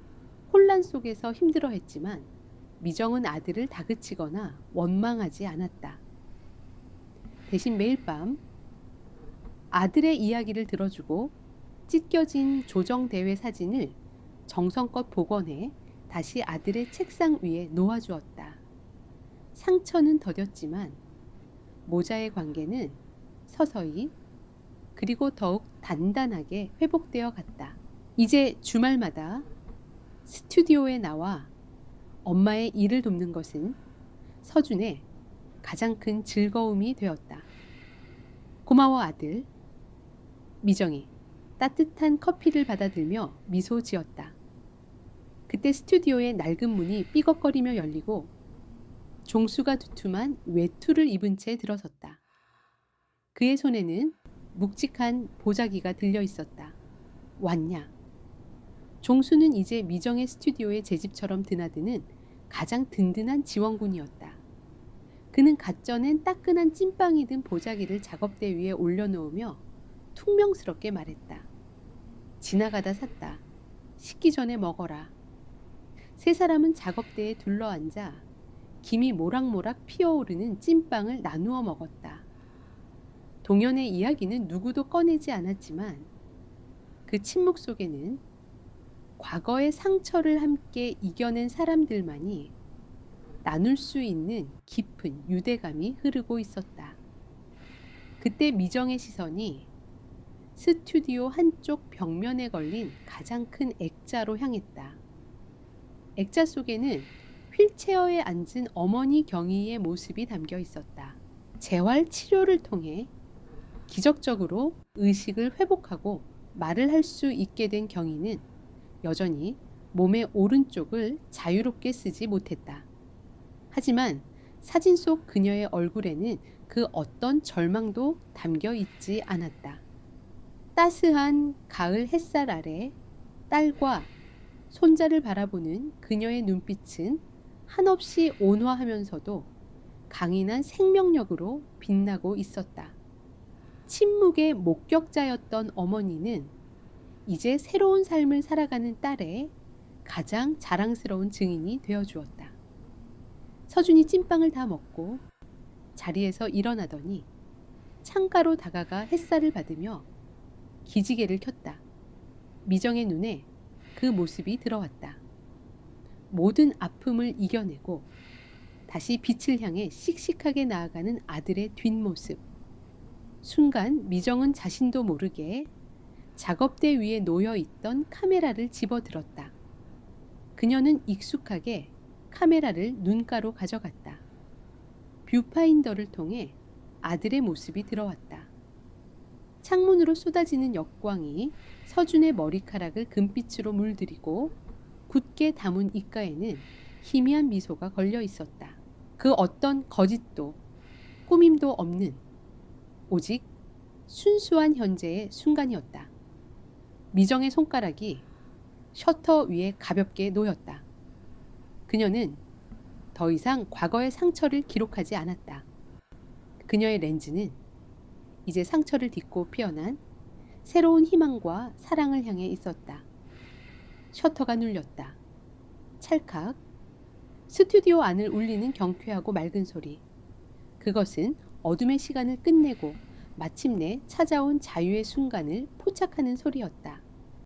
혼란 속에서 힘들어했지만 미정은 아들을 다그치거나 원망하지 않았다. 대신 매일 밤 아들의 이야기를 들어주고 찢겨진 조정대회 사진을 정성껏 복원해 다시 아들의 책상 위에 놓아주었다. 상처는 더뎠지만 모자의 관계는 서서히 그리고 더욱 단단하게 회복되어 갔다. 이제 주말마다 스튜디오에 나와 엄마의 일을 돕는 것은 서준의 가장 큰 즐거움이 되었다. 고마워 아들. 미정이 따뜻한 커피를 받아들며 미소 지었다. 그때 스튜디오의 낡은 문이 삐걱거리며 열리고 종수가 두툼한 외투를 입은 채 들어섰다. 그의 손에는 묵직한 보자기가 들려 있었다. 왔냐? 종수는 이제 미정의 스튜디오의 제 집처럼 드나드는 가장 든든한 지원군이었다. 그는 갓 쪄낸 따끈한 찐빵이 든 보자기를 작업대 위에 올려놓으며 퉁명스럽게 말했다. 지나가다 샀다. 식기 전에 먹어라. 세 사람은 작업대에 둘러앉아 김이 모락모락 피어오르는 찐빵을 나누어 먹었다. 동현의 이야기는 누구도 꺼내지 않았지만 그 침묵 속에는 과거의 상처를 함께 이겨낸 사람들만이 나눌 수 있는 깊은 유대감이 흐르고 있었다. 그때 미정의 시선이 스튜디오 한쪽 벽면에 걸린 가장 큰 액자로 향했다. 액자 속에는 휠체어에 앉은 어머니 경희의 모습이 담겨 있었다. 재활 치료를 통해 기적적으로 의식을 회복하고 말을 할 수 있게 된 경희는 여전히 몸의 오른쪽을 자유롭게 쓰지 못했다. 하지만 사진 속 그녀의 얼굴에는 그 어떤 절망도 담겨 있지 않았다. 따스한 가을 햇살 아래 딸과 손자를 바라보는 그녀의 눈빛은 한없이 온화하면서도 강인한 생명력으로 빛나고 있었다. 침묵의 목격자였던 어머니는 이제 새로운 삶을 살아가는 딸의 가장 자랑스러운 증인이 되어주었다. 서준이 찐빵을 다 먹고 자리에서 일어나더니 창가로 다가가 햇살을 받으며 기지개를 켰다. 미정의 눈에 그 모습이 들어왔다. 모든 아픔을 이겨내고 다시 빛을 향해 씩씩하게 나아가는 아들의 뒷모습. 순간 미정은 자신도 모르게 작업대 위에 놓여 있던 카메라를 집어들었다. 그녀는 익숙하게 카메라를 눈가로 가져갔다. 뷰파인더를 통해 아들의 모습이 들어왔다. 창문으로 쏟아지는 역광이 서준의 머리카락을 금빛으로 물들이고 굳게 담은 입가에는 희미한 미소가 걸려 있었다. 그 어떤 거짓도 꾸밈도 없는 오직 순수한 현재의 순간이었다. 미정의 손가락이 셔터 위에 가볍게 놓였다. 그녀는 더 이상 과거의 상처를 기록하지 않았다. 그녀의 렌즈는 이제 상처를 딛고 피어난 새로운 희망과 사랑을 향해 있었다. 셔터가 눌렸다. 찰칵. 스튜디오 안을 울리는 경쾌하고 맑은 소리. 그것은 어둠의 시간을 끝내고 마침내 찾아온 자유의 순간을 포착하는 소리였다.